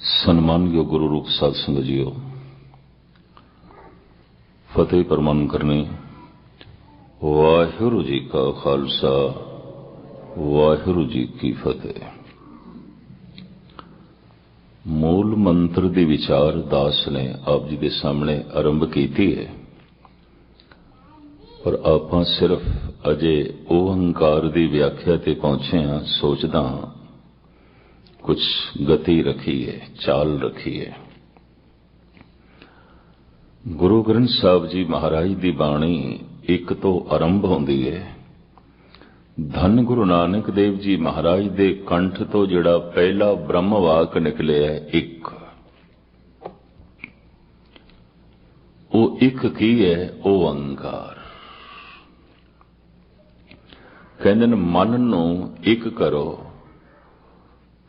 सन्मानयोग गुरु रूप साध संगत जीओ, फतेह प्रमाण करने। वाहिगुरु जी का खालसा, वाहिगुरु जी की फतेह। मूल मंत्र की विचार दास ने आप जी के सामने आरंभ की है, पर आप सिर्फ अजे ओहंकार की व्याख्या ते पहुंचे हाँ। सोचदा कुछ गति रखी है, चाल रखी है। गुरु ग्रंथ साहब जी महाराज की बाणी एक तो आरंभ होंदी है। धन गुरु नानक देव जी महाराज दे कंठ तो जिहड़ा पहला ब्रह्म वाक निकले है, एक वो एक की है, ओंकार। कहंदे ने मन नूं एक करो,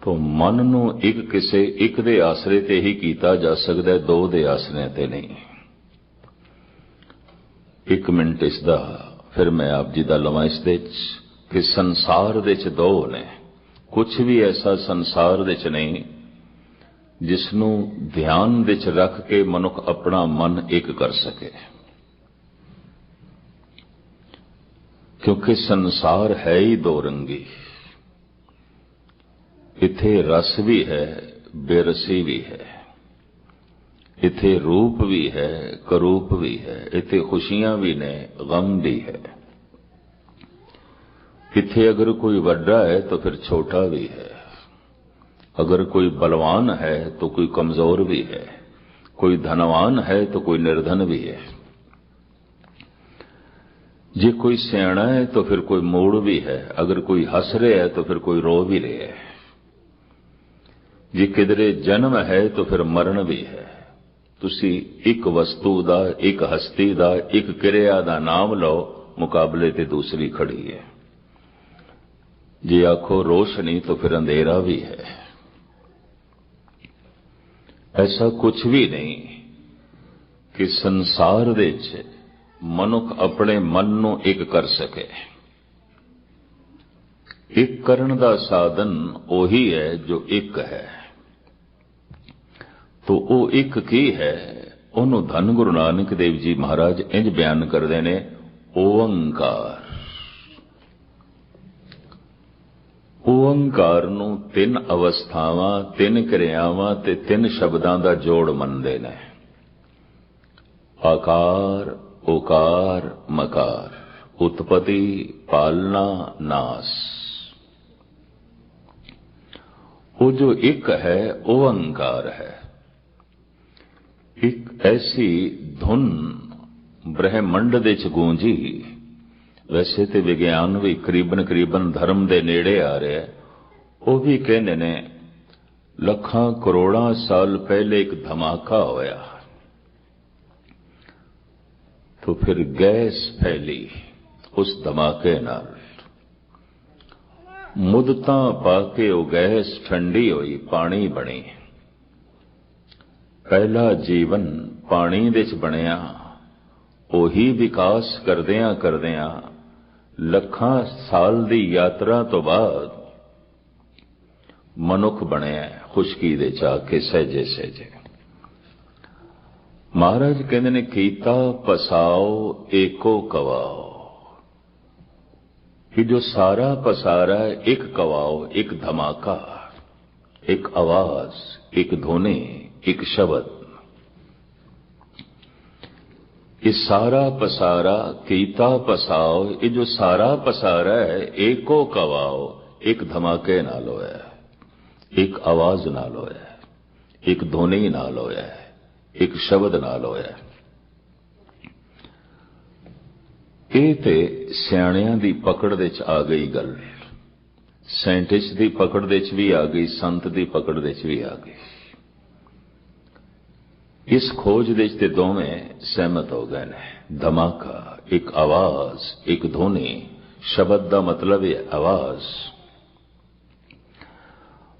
तो मन नूं एक किसे एक दे आसरे ते ही कीता जा सकता है, दो दे आसरे ते नहीं। एक मिनट इसदा फिर मैं आप जी दा लवां इस दे कि संसार दे च दो ने, कुछ भी ऐसा संसार दे च नहीं जिसनों ध्यान दे च रख के मनुख अपना मन एक कर सके, क्योंकि संसार है ही दो रंगी। इथे रस भी है, बेरसी भी है। इथे रूप भी है, करूप भी है। इथे खुशियां भी ने, गम भी है। इथे अगर कोई बड़ा है तो फिर छोटा भी है। अगर कोई बलवान है तो कोई कमजोर भी है। कोई धनवान है तो कोई निर्धन भी है। जे कोई सियाणा है तो फिर कोई मूड भी है। अगर कोई हंस रहा है तो फिर कोई रो भी रहा है। जे किधरे जन्म है तो फिर मरण भी है। तुसी एक वस्तु दा, एक हस्ती दा, एक क्रिया दा नाम लो, मुकाबले ते दूसरी खड़ी है। जे आखो रोशनी तो फिर अंधेरा भी है। ऐसा कुछ भी नहीं कि संसार दे च मनुख अपने मन नूं एक कर सके। एक करन दा साधन ओही है जो एक है। तो वो एक की है, उन्होंने धन गुरु नानक देव जी महाराज इंज बयान करते ने, ओंकार। ओंकार नूं तीन अवस्थावां, तीन क्रियावां ते तीन शब्दां दा जोड़ मनदे ने। आकार, ओकार, मकार, उत्पत्ति, पालना, नाश। वो जो एक है ओंकार है। एक ऐसी धुन ब्रह्मंड दे च गूंजी। वैसे तो विज्ञान भी करीबन धर्म दे नेड़े आ रहा है। वो भी कहने ने लखां करोड़ां साल पहले एक धमाका होया, तो फिर गैस फैली। उस धमाके नाल मुदतां पाके वो गैस ठंडी हुई, पानी बनी। पहला जीवन पानी दे च बनिया। ओही विकास करदियां करदियां लखां साल दी यात्रा तो बाद मनुख बनिया, खुशकी दे च आके सहजे सहजे। महाराज कहंदे ने कीता पसाओ एको कवाओ, कि जो सारा पसारा एक कवाओ, एक धमाका, एक आवाज, एक ध्वनि, एक शब्द। ये सारा पसारा कीता पसाओ, ये जो सारा पसारा है एको कवाओ, एक धमाके नाल होया है, एक आवाज नाल होया है, एक ध्वनि नाल होया है, एक शब्द नाल होया है। ये ते सियाणियां दी पकड़ दे च आ गई गल। साइंटिस्ट दी पकड़ दे च भी आ गई, संत दी पकड़ दे च भी आ गई। इस खोज दे च दोवें सहमत हो गए ने। धमाका, एक आवाज, एक ध्वनि। शब्द दा मतलब है आवाज।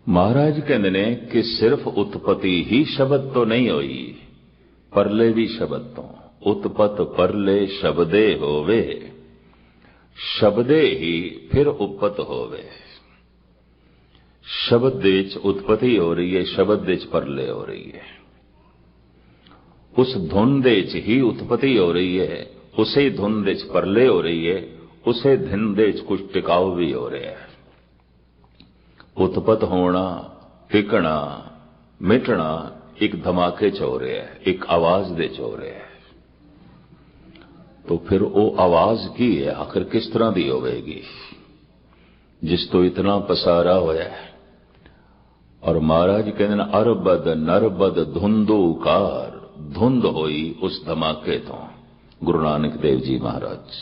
महाराज कहते ने कि सिर्फ उत्पत्ति ही शब्द तो नहीं हुई, परले भी शब्द तो। उत्पत परले शब्दे होवे, शब्दे ही फिर उपत होवे। शब्द दे विच उत्पत्ति हो रही है, शब्द दे विच परले हो रही है। उस धुन दे विच ही उत्पत्ति हो रही है, उसे धुन दे विच परले हो रही है, उसे धुन दे विच कुछ टिकाव भी हो रहा है। उत्पत होना, टिकना, मिटना एक धमाके च हो रहा है, एक आवाज दे च हो रहा है। तो फिर वो आवाज की है, आखिर किस तरह की होगी जिस तो इतना पसारा होया है। और महाराज कहते अरबद नरबद धुंधुकार, धुंध होई उस धमाके तो। गुरु नानक देव जी महाराज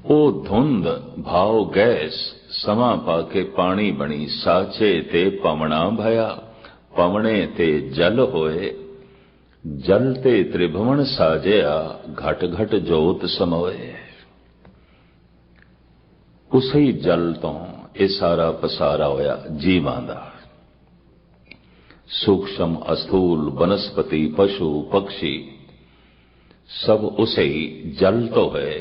ओ धुंध भाव गैस समा पाके पानी बनी, साचे ते पवना भया, पवने ते जल होए, जल ते त्रिभुवन साजया, घट घट जोत समोए। उसे ही जल तो ये सारा पसारा होया जीवां दा। सूक्ष्म अस्थूल वनस्पति पशु पक्षी सब उसे ही जल तो है।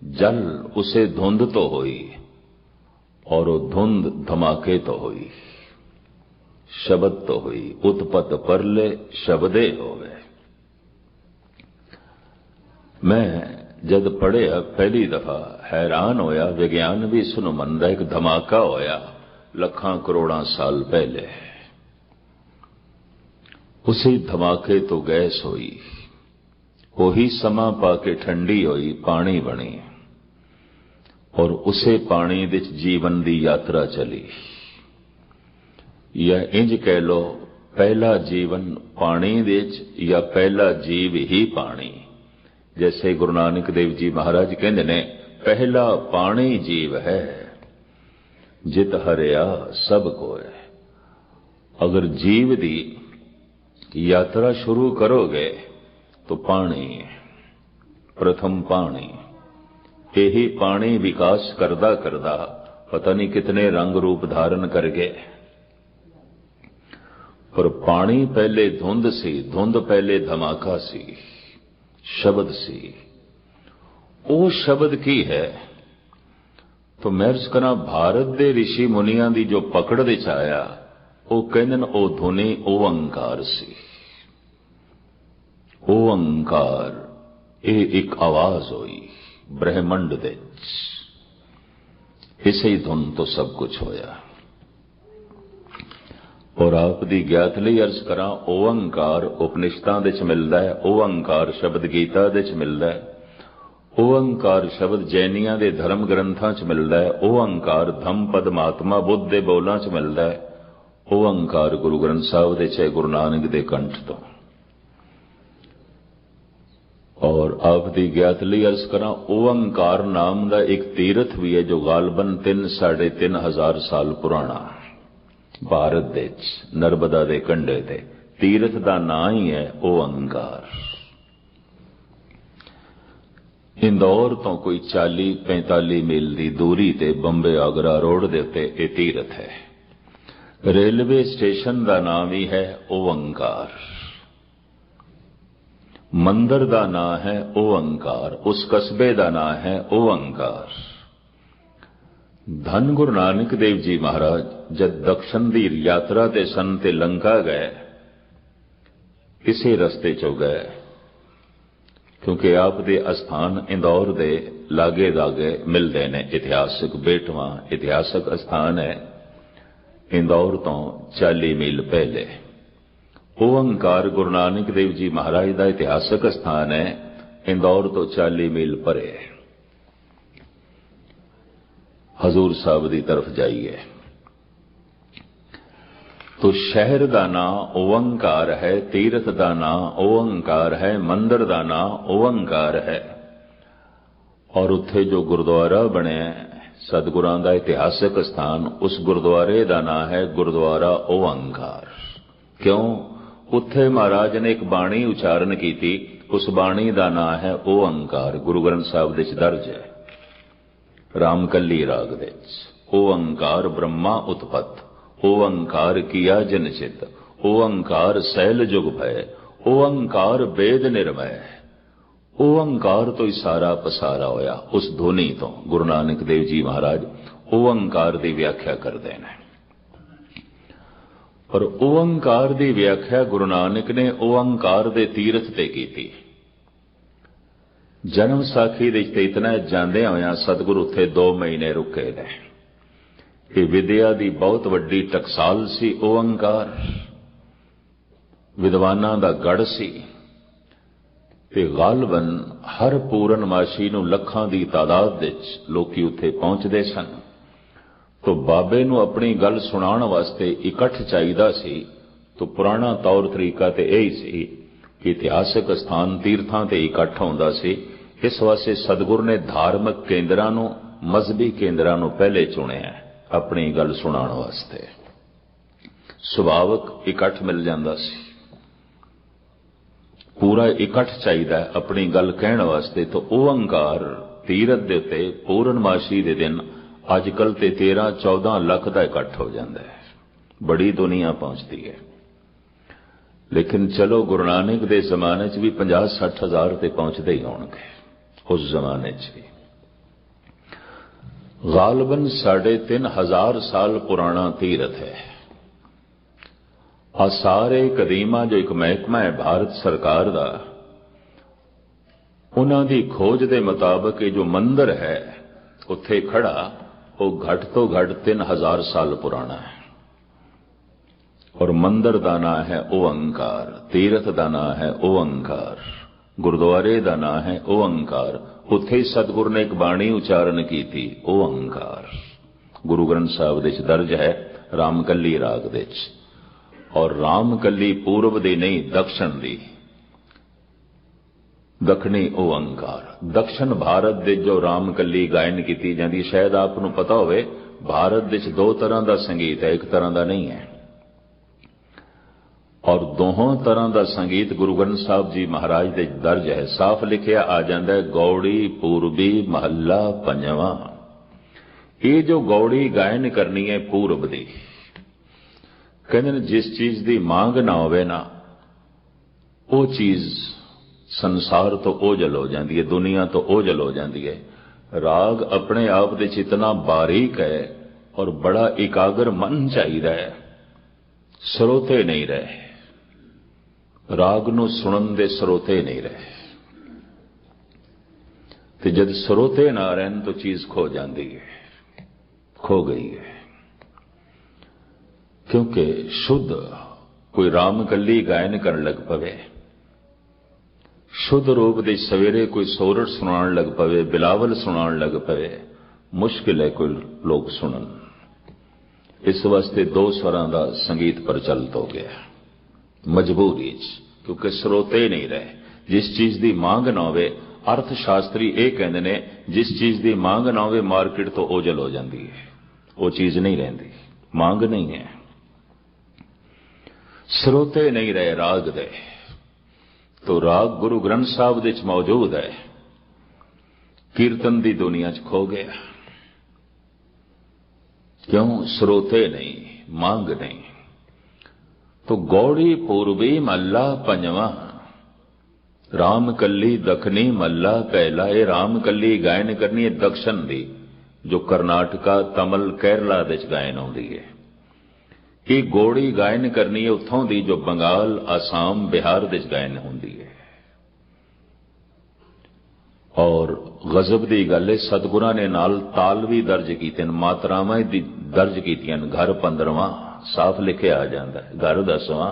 जल उसे धुंध तो हुई और वो धुंध धमाके तो हुई, शब्द तो हुई। उत्पत परले शब्दे हो गए। मैं जद पढ़िया पहली दफा हैरान होया। विज्ञान भी इसनूं मनदा एक धमाका होया लखां करोड़ां साल पहले। उसी धमाके तो गैस हुई, वही समा पाके ठंडी हुई, पानी बनी और उसे पानी विच जीवन की यात्रा चली। या इंज कह लो पहला जीवन पानी विच या पहला जीव ही पानी। जैसे गुरु नानक देव जी महाराज कहते ने पहला पानी जीव है, जित हरिया सब कोय। अगर जीव दी यात्रा शुरू करोगे तो पानी, प्रथम पानी। यही पानी विकास करदा करदा पता नहीं कितने रंग रूप धारण कर गए। पर पानी पहले धुंध सी, धुंध पहले धमाका सी, शब्द सी। वो शब्द की है तो मैं अर्ज करा भारत के ऋषि मुनिया की जो पकड़ विच आया वो कहंदे ने ओ धुनी ओंकार सी। ओंकार ये एक आवाज हुई ब्रह्मंड दे, इसे ही धुन तो सब कुछ होया। और आप दी ज्ञात लई अर्ज करा ओंकार उपनिषदां दे च मिलदा है, ओंकार शब्द गीता दे च मिलदा है, ओंकार शब्द जैनियां दे धर्म ग्रंथां च मिलदा है, ओंकार धम पद महात्मा बुद्ध दे बोलां च मिलदा है, ओंकार गुरु ग्रंथ साहिब दे च गुरु नानक दे कंठ तो। और आप दी ज्ञात लई अर्ज करा ओंकार नाम दा एक तीर्थ भी है जो गालबन 3-3.5 साल पुराना भारत देश नर्मदा दे कंढे ते। तीर्थ दा नाम ही है ओंकार। इंदौर तो कोई 40-45 मील की दूरी ते बंबे आगरा रोड दे उत्ते यह तीर्थ है। रेलवे स्टेशन का नाम ही है ओंकार। मंदिर का नाम है ओंकार। उस कस्बे का नाम है ओंकार। धन गुरु नानक देव जी महाराज जब दक्षिण की यात्रा ते सन ते लंका गए, इसे रस्ते चो गए क्योंकि आप दे अस्थान इंदौर दे लागे दागे मिलते हैं। इतिहासक बेटवा इतिहासक स्थान है इंदौर तो 40 मील पहले। ओंकार गुरु नानक देव जी महाराज का इतिहासक स्थान है इंदौर तो 40 मील परे। हजूर साहब की तरफ जाइए तो शहर का नाम ओंकार है, तीर्थ का नाम ओंकार है, मंदिर का नाम ओंकार है। और उत्थे जो गुरुद्वारा बने सतगुरां का इतिहासक स्थान, उस गुरुद्वारे का नाम है गुरुद्वारा ओंकार। क्यों? उत्थे महाराज ने एक बाणी उचारण की थी, उस बाणी का नाम है ओंकार। गुरु ग्रंथ साहिब दे दर्ज है रामकली राग दे। ओंकार ब्रह्मा उत्पत्त, ओंकार किया जनचित, ओंकार सैल जुग भय, ओंकार वेद निर्मय। ओंकार तो ही सारा पसारा होया उस ध्वनि तो। गुरु नानक देव जी महाराज ओंकार की व्याख्या करते हैं। पर ओंकार की व्याख्या गुरु नानक ने ओंकार के तीरथ ते की थी। जन्म साखी दे इतना जांदे होया सतगुरु उत्थे 2 महीने रुके ने कि विद्या की बहुत वड्डी टकसाल सी ओंकार, विद्वानां दा गढ़ सी ते गालबन हर पूरनमाशी नूं लखां दी तादाद विच लोकी उत्थे पहुंचदे सन। तो बाबे नूं अपनी गल सुनाउण वास्ते इकट्ठ चाहीदा सी। तो पुराना तौर तरीका ते यही सी कि इतिहासक स्थान तीर्थां ते इकट्ठ होंदा सी। इस वास्ते सतगुर ने धार्मिक केंद्रां नूं, मजहबी केंद्रां नूं पहले चुनिया अपनी गल सुनाउण वास्ते। सुभावक इकट्ठ मिल जांदा सी, पूरा इकट्ठ चाहिदा अपनी गल कहण वास्ते। तो ओंकार तीरथ दे उत्ते पूरनमाशी दे दिन अजकल ते 13-14 लाख का इकट्ठ हो जाता है, बड़ी दुनिया पहुंचती है। लेकिन चलो गुरु नानक दे जमाने च भी 50-60 हज़ार ते पहुंचते ही होणगे। उस जमाने च भी गालबन 3500 साल पुराना तीरथ है। आ सारे कदीमा जो एक महकमा है भारत सरकार का, उन्हां दी खोज के मुताबिक जो मंदिर है उत्थे खड़ा वो घट तो घट 3000 साल पुराना है। और मंदिर का नाम है ओंकार, तीरथ का नाम है ओंकार, गुरुद्वारे का नाम है ओंकार। उत्थे ही सतगुरु ने एक बाणी उच्चारण की थी ओंकार। गुरु ग्रंथ साहिब दे दर्ज है रामकली राग दे। और रामकली पूर्व दी नहीं दक्षिण दी, दक्षिणी ओंकार। दक्षिण भारत दे जो रामकली गायन की जाती, शायद आपनूं पता होवे भारत दे 2 तरह का संगीत है, एक तरह का नहीं है। और दोहों तरह का संगीत गुरु ग्रंथ साहिब जी महाराज दे दर्ज है। साफ लिखिया आ जाता है गौड़ी पूर्वी महला पंजवा। ये जो गौड़ी गायन करनी है पूर्व दी, कहते जिस चीज की मांग ना होवे ना वो चीज संसार तो ओझल हो जाती है, दुनिया तो ओझल हो जाती है। राग अपने आप दे इतना बारीक है और बड़ा एकाग्र मन चाहिए है, स्रोते नहीं रहे, राग नूं सुनन दे स्रोते नहीं रहे। ते जब स्रोते ना रहन तो चीज खो जाती है, खो गई है। क्योंकि शुद्ध कोई रामकली गायन करन लग पवे, शुद्ध रूप दे सवेरे कोई सोरठ सुनाण लग पवे, बिलावल सुनाण लग पवे, मुश्किल है कोई लोग सुनन। इस वास्ते 2 स्वरां दा संगीत प्रचलित हो गया मजबूरी च, क्योंकि स्रोते नहीं रहे। जिस चीज की मांग ना होवे, अर्थ शास्त्री ये कहते ने जिस चीज की मांग ना होवे मार्केट तो ओझल हो जाती है, वो चीज नहीं रहती, मांग नहीं है। स्रोते नहीं रहे राग दे। तो राग गुरु ग्रंथ साहिब दे मौजूद है, कीर्तन की दुनिया च खो गया। क्यों? स्रोते नहीं, मांग नहीं। तो गौड़ी पूर्वी महला पंजवा, रामकली दखनी महला पहला। ये रामकली गायन करनी है दक्षिण दी, जो कर्नाटका तमिल केरला दे गायन आउंदी है। ये गौड़ी गायन करनी है उत्थों दी जो बंगाल आसाम बिहार दे गायन होंदी है। और गजब की गल है सतगुरां ने नाल ताल भी दर्ज कीते, मात्रावां दी दर्ज कीतियां। घर 15वां साफ लिखे आ जाता है, घर 10वां।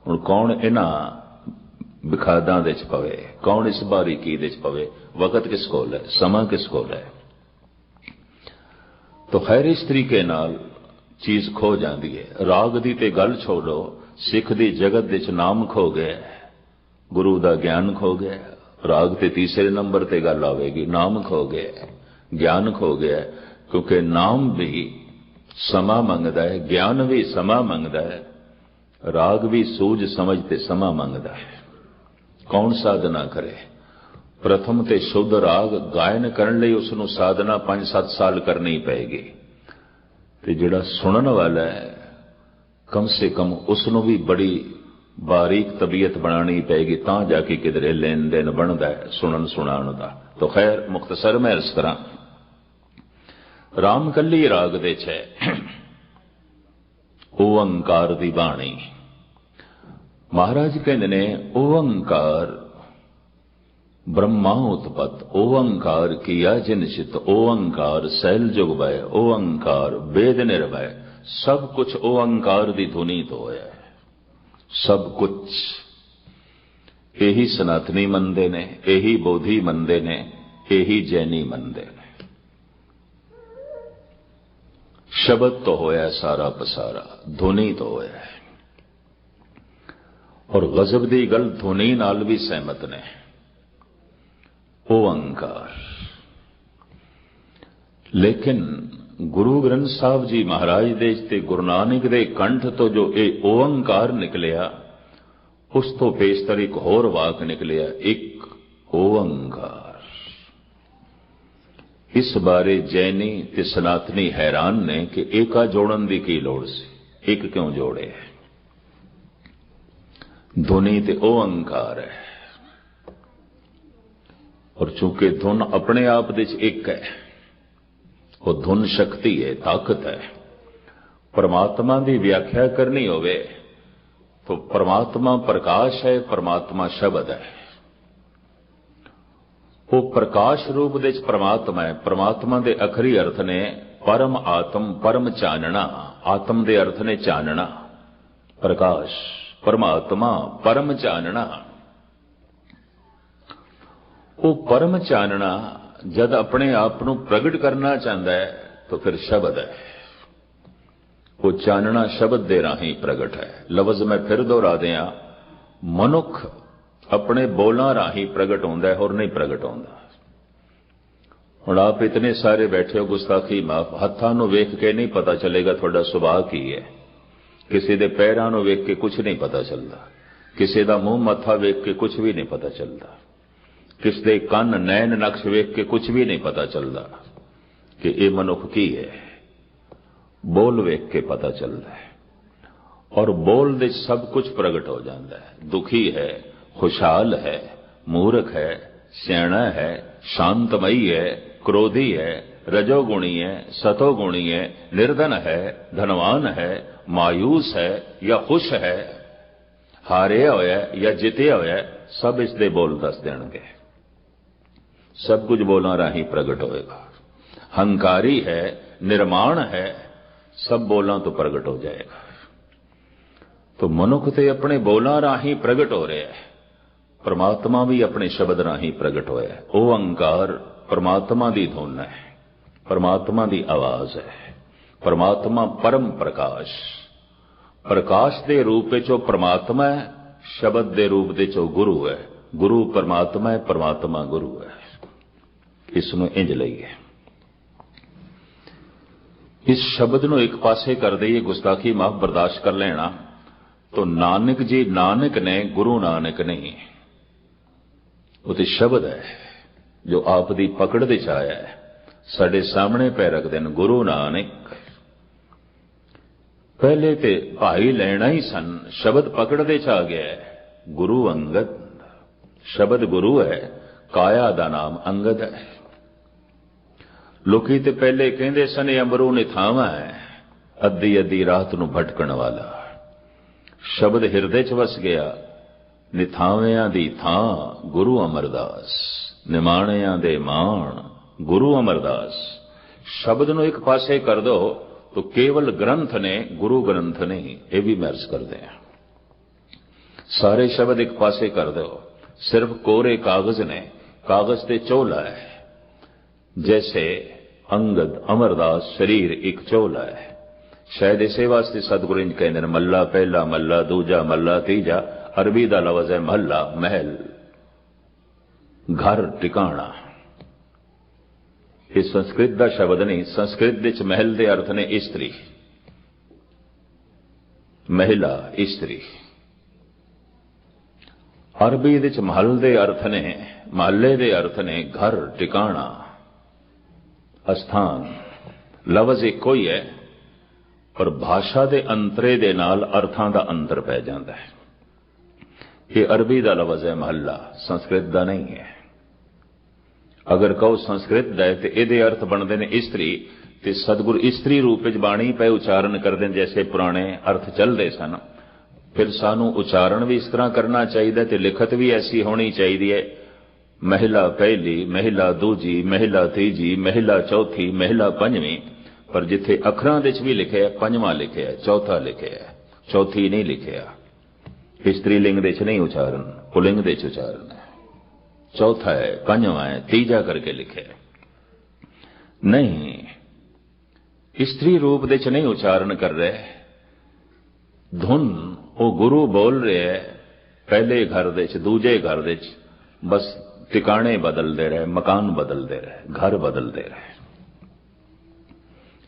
हुण कौन इन्हां विखादां दे च पवे, कौन इस बारीकी दे च पवे? वक्त किस कोल है, समा किस कोल है? तो खैर इस तरीके नाल चीज खो जाती है। राग दी ते गल छोड़ो, सिख दी जगत दे च नाम खो गया, गुरु दा ज्ञान खो गया। राग ते तीसरे नंबर ते गल आवेगी, नाम खो गया, ज्ञान खो गया। क्योंकि नाम भी समा मंगदा है, ज्ञान भी समा मंगदा है, राग भी सूझ समझ ते समा मंगदा है। कौन साधना करे? प्रथम ते शुद्ध राग गायन करने लई उसनूं साधना 5-7 साल करनी पेगी। ते जिहड़ा सुनन वाला है कम से कम उसनूं भी बड़ी बारीक तबीयत बनानी पेगी, तां जाके किधरे लेन देन बनदा है सुनन सुनाण दा। तो खैर मुख्तसर मैं अर्ज करां, रामकली राग दे छे ओंकार दी बाणी। महाराज कहते ने ओंकार ब्रह्मा उत्पत, ओंकार किया जिन चित, ओंकार सैल जुग भय, ओंकार वेद निर्भय। सब कुछ ओंकार दी धुनी तो है, सब कुछ। यही सनातनी मनदे ने, यही बोधि मनदे ने, यही जैनी मनदे ने। शब्द तो होया सारा पसारा, धुनी तो होया। और गजब दी गल धुनी नाल भी सहमत ने। ओंकार, लेकिन गुरु ग्रंथ साहब जी महाराज दे ते गुरु नानक दे कंठ तो जो ये ओंकार निकलिया, उस तो पेशतर एक होर वाक निकलिया, एक ओंकार। इस बारे जैनी ते सनातनी हैरान ने कि एका जोड़न दी की लोड़ सी, एक क्यों जोड़े। धुनी ते ओंकार है, और चूंकि धुन अपने आप दे एक है, वो धुन शक्ति है, ताकत है। परमात्मा की व्याख्या करनी होवे तो परमात्मा प्रकाश है, परमात्मा शब्द है। वो प्रकाश रूप दे परमात्मा है। परमात्मा दे अखरी अर्थ ने परम आत्म, परम चानना। आत्म दे अर्थ ने चानना, प्रकाश। परमात्मा परम चानना। वो परम चानना जद अपने आप को प्रगट करना चाहता है तो फिर शब्द है। वो चानना शब्द दे राही प्रगट है। लफ्ज मैं फिर दोहरा दिया, मनुख अपने बोलों राही प्रगट होंदा है और नहीं प्रगट होंदा। हुण आप इतने सारे बैठे हो, गुस्ताखी माफ, हत्थां नूं वेख के नहीं पता चलेगा थोड़ा सुभाव की है। किसी दे पैरां नूं वेख के कुछ नहीं पता चलता, किसी दा मूंह मत्था वेख के कुछ भी नहीं पता चलता, किसी दे कन नैन नक्श वेख के कुछ भी नहीं पता चलता कि ये मनुख की है। बोल वेख के पता चलता है, और बोल दे सब कुछ प्रगट हो जाता है। दुखी है, खुशहाल है, मूर्ख है, सियाणा है, शांतमयी है, क्रोधी है, रजोगुणी है, सतोगुणी है, निर्धन है, धनवान है, मायूस है या खुश है, हारिया होया या जितिया होया, सब इसके बोल दस देंगे। सब कुछ बोलों राही प्रगट होएगा। हंकारी है, निर्माण है, सब बोलों तो प्रगट हो जाएगा। तो मनुख ते अपने बोलों राही प्रगट हो रहे हैं, परमात्मा भी अपने शब्द राही प्रगट होया है। ओंकार परमात्मा दी धुन है, परमात्मा दी आवाज है। परमात्मा परम प्रकाश, प्रकाश दे रूप विच परमात्मा है, शब्द दे रूप विच गुरु है। गुरु परमात्मा है, परमात्मा गुरु है। इसनूं इंज लईए। इस शब्द नूं एक पासे कर दईए, गुस्ताखी माफ बर्दाश्त कर लेना। तो नानक जी नानक ने, गुरु नानक नहीं। वो तो शब्द है जो आप दी पकड़ दे च आया है, साडे सामने पै रख देन। गुरु नानक पहले ते भाई लेना ही सन, शब्द पकड़ दे च आ गया है। गुरु अंगद, शब्द गुरु है, काया दा नाम अंगद है। लोकी ते पहले कहंदे सन अंबरू निथावा है, अद्धी अद्धी रात नूं भटकण वाला। शब्द हिरदे च वस गया, निथावियां दी थां गुरु अमरदास, निमाणियां दे माण गुरु अमरदास। शब्द नूं एक पासे कर दो तो केवल ग्रंथ ने, गुरु ग्रंथ नहीं, ये भी मैर्ज कर दें। सारे शब्द एक पासे कर दो, सिर्फ कोरे कागज ने, कागज ते चोला है। जैसे अंगद अमरदास शरीर एक चोला है। शायद इसे वास्ते सतगुरु इंज कहते हैं, मल्ला पहला, मल्ला दूजा, मल्ला तीजा। अरबी दा लफ्ज है महला, महल, घर, टिकाणा। ये संस्कृत दा शब्द नहीं। संस्कृत विच महल दे अर्थ ने इस्त्री, महिला, इस्त्री। अरबी विच महल दे अर्थ ने, महल्ले दे अर्थ ने घर, टिकाणा, स्थान। लफ्ज इको ही है, पर भाषा दे अंतरे दे नाल अर्थां दा अंतर पै जांदा है। ये अरबी दा लफ्ज है महला, संस्कृत दा नहीं है। अगर कहो संस्कृत दा है तो इहदे अर्थ बनते हैं इस्त्री, ਤੇ ਸਤਿਗੁਰ ਇਸਤਰੀ ਰੂਪ ਵਿੱਚ ਬਾਣੀ ਪੈ ਉਚਾਰਨ ਕਰਦੇ ਜੈਸੇ ਪੁਰਾਣੇ ਅਰਥ ਚੱਲਦੇ ਸਨ। ਫਿਰ ਸਾਨੂੰ ਉਚਾਰਨ ਵੀ ਇਸ ਤਰ੍ਹਾਂ ਕਰਨਾ ਚਾਹੀਦਾ ਤੇ ਲਿਖਤ ਵੀ ਐਸੀ ਹੋਣੀ ਚਾਹੀਦੀ ਹੈ। ਮਹਿਲਾ ਪਹਿਲੀ, ਮਹਿਲਾ ਦੂਜੀ, ਮਹਿਲਾ ਤੀਜੀ, ਮਹਿਲਾ ਚੌਥੀ, ਮਹਿਲਾ ਪੰਜਵੀਂ। ਪਰ ਜਿੱਥੇ ਅੱਖਰਾਂ ਵਿੱਚ ਵੀ ਲਿਖਿਆ ਪੰਜਵਾਂ ਲਿਖਿਆ, ਚੌਥਾ ਲਿਖਿਆ, ਚੌਥੀ ਨਹੀਂ ਲਿਖਿਆ। ਇਸਤਰੀ ਲਿੰਗ ਦੇ ਚ ਨਹੀਂ ਉਚਾਰਨ, ਪੁਲਿੰਗ ਦੇ ਚ ਉਚਾਰਨ ਹੈ। ਚੌਥਾ ਹੈ, ਪੰਜਵਾਂ ਹੈ, ਤੀਜਾ ਕਰਕੇ ਲਿਖਿਆ ਨਹੀਂ। ਇਸਤਰੀ ਰੂਪ ਦੇ ਚ ਨਹੀਂ ਉਚਾਰਨ ਕਰ ਰਹੇ। ਧੁਨ ਉਹ ਗੁਰੂ ਬੋਲ ਰਿਹਾ ਹੈ ਪਹਿਲੇ ਘਰ ਦੇ ਚ, ਦੂਜੇ ਘਰ ਦੇ ਚ, ਬਸ ਟਿਕਾਣੇ ਬਦਲਦੇ ਰਹੇ, ਮਕਾਨ ਬਦਲਦੇ ਰਹੇ, ਘਰ ਬਦਲਦੇ ਰਹੇ।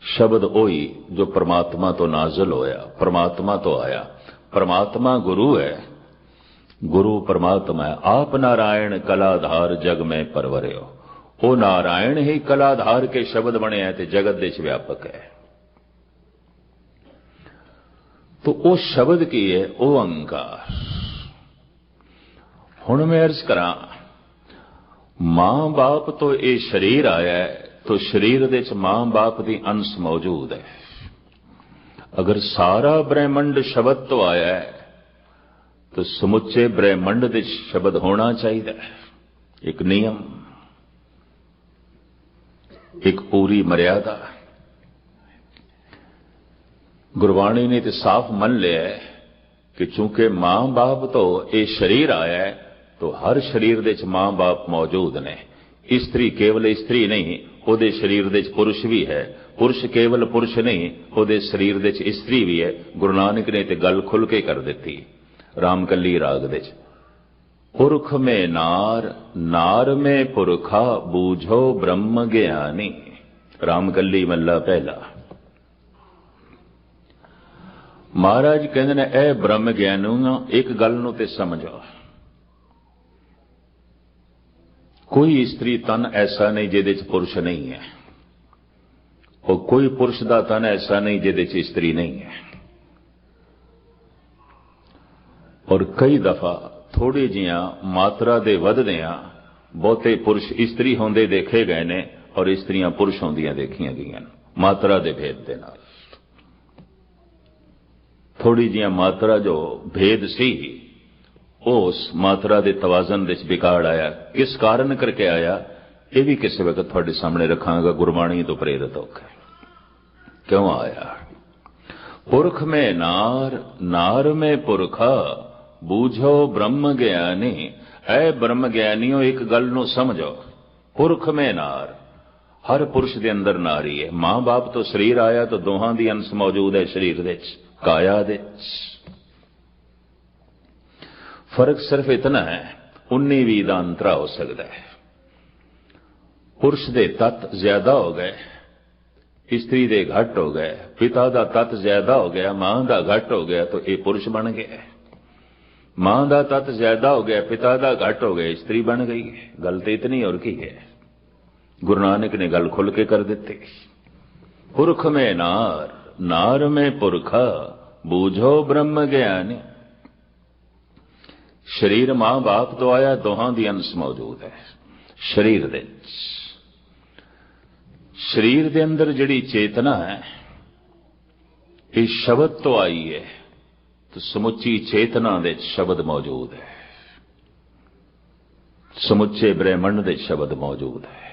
ਸ਼ਬਦ ਉਹੀ ਜੋ ਪਰਮਾਤਮਾ ਤੋਂ ਨਾਜ਼ਲ ਹੋਇਆ, ਪਰਮਾਤਮਾ ਤੋਂ ਆਇਆ। ਪਰਮਾਤਮਾ ਗੁਰੂ ਹੈ, ਗੁਰੂ ਪਰਮਾਤਮਾ ਹੈ। ਆਪ ਨਾਰਾਇਣ ਕਲਾਧਾਰ ਜਗ ਮੈਂ ਪਰਵਰਿਓ। ਉਹ ਨਾਰਾਇਣ ਹੀ ਕਲਾਧਾਰ ਕੇ ਸ਼ਬਦ ਬਣਿਆ ਤੇ ਜਗਤ ਦੇ ਚ ਵਿਆਪਕ ਹੈ। तो वो शब्द की है वो अंकार। हुण मैं अर्ज करा, मां बाप तो ये शरीर आया है तो शरीर दे च मां बाप दी अंश मौजूद है। अगर सारा ब्रह्मंड शब्द तो आया है तो समुचे ब्रह्मंड दे शब्द होना चाहिए। एक नियम, एक पूरी मर्यादा। गुरबाणी ने तो साफ मन लिया है कि चूंकि मां बाप तो ये शरीर आया है तो हर शरीर दे मां बाप मौजूद ने। स्त्री केवल स्त्री नहीं, उहदे शरीर दे पुरुष भी है। पुरुष केवल पुरुष नहीं, उहदे शरीर दे स्त्री भी है। गुरु नानक ने तो गल खुल के कर दी रामकली राग दे। पुरख में नार, नार में पुरखा, बूझो ब्रह्म ज्ञानी। रामकली मल्ला पहला। महाराज कहते ने ए ब्रह्म ज्ञानू एक गल नूं ते समझो, कोई स्त्री तन ऐसा नहीं जिहदे च पुरुष नहीं है, और कोई पुरुष दा तन ऐसा नहीं जिहदे च स्त्री नहीं है। और कई दफा थोड़ी जिहां मात्रा दे वधदियां बहुते पुरुष स्त्री होंदे देखे गए ने और स्त्रियां पुरुष होंदियां देखियां गईयां मात्रा दे भेद दे नाल। थोड़ी जी मात्रा जो भेद सी उस मात्रा के तवाजन विच बिगाड़ आया। किस कारण करके आया ये भी किसी वक्त थोड़े सामने रखांगा। गुरबाणी तो प्रेरित होकर क्यों आया। पुरख में नार, नार में पुरखा, बूझो ब्रह्म ज्ञानी। ऐ ब्रह्म ज्ञानियों एक गल नूं समझो, पुरख में नार, हर पुरुष के अंदर नारी है। मां बाप तो शरीर आया तो दोहां दी अंश मौजूद है शरीर दे च, काया दे। फर्क सिर्फ इतना है 19-20 का अंतरा हो सकता है। पुरुष दे तत्त ज्यादा हो गए, स्त्री दे घट हो गए। पिता दा तत्त ज्यादा हो गया, मां दा घट हो गया तो ये पुरुष बन गया। मां दा तत्त ज्यादा हो गया, पिता दा घट हो गया, स्त्री बन गई। गल तो इतनी और की है। गुरु नानक ने गल खुल के कर दी। पुरख में नार, नार में पुरखा, बूझो ब्रह्म ज्ञानी। शरीर मां बाप तो आया, दोहां दी अंश मौजूद है शरीर दे। शरीर दे अंदर जिहड़ी चेतना है ये शब्द तो आई है तो समुची चेतना दे शब्द मौजूद है, समुचे ब्रह्मंड दे शब्द मौजूद है।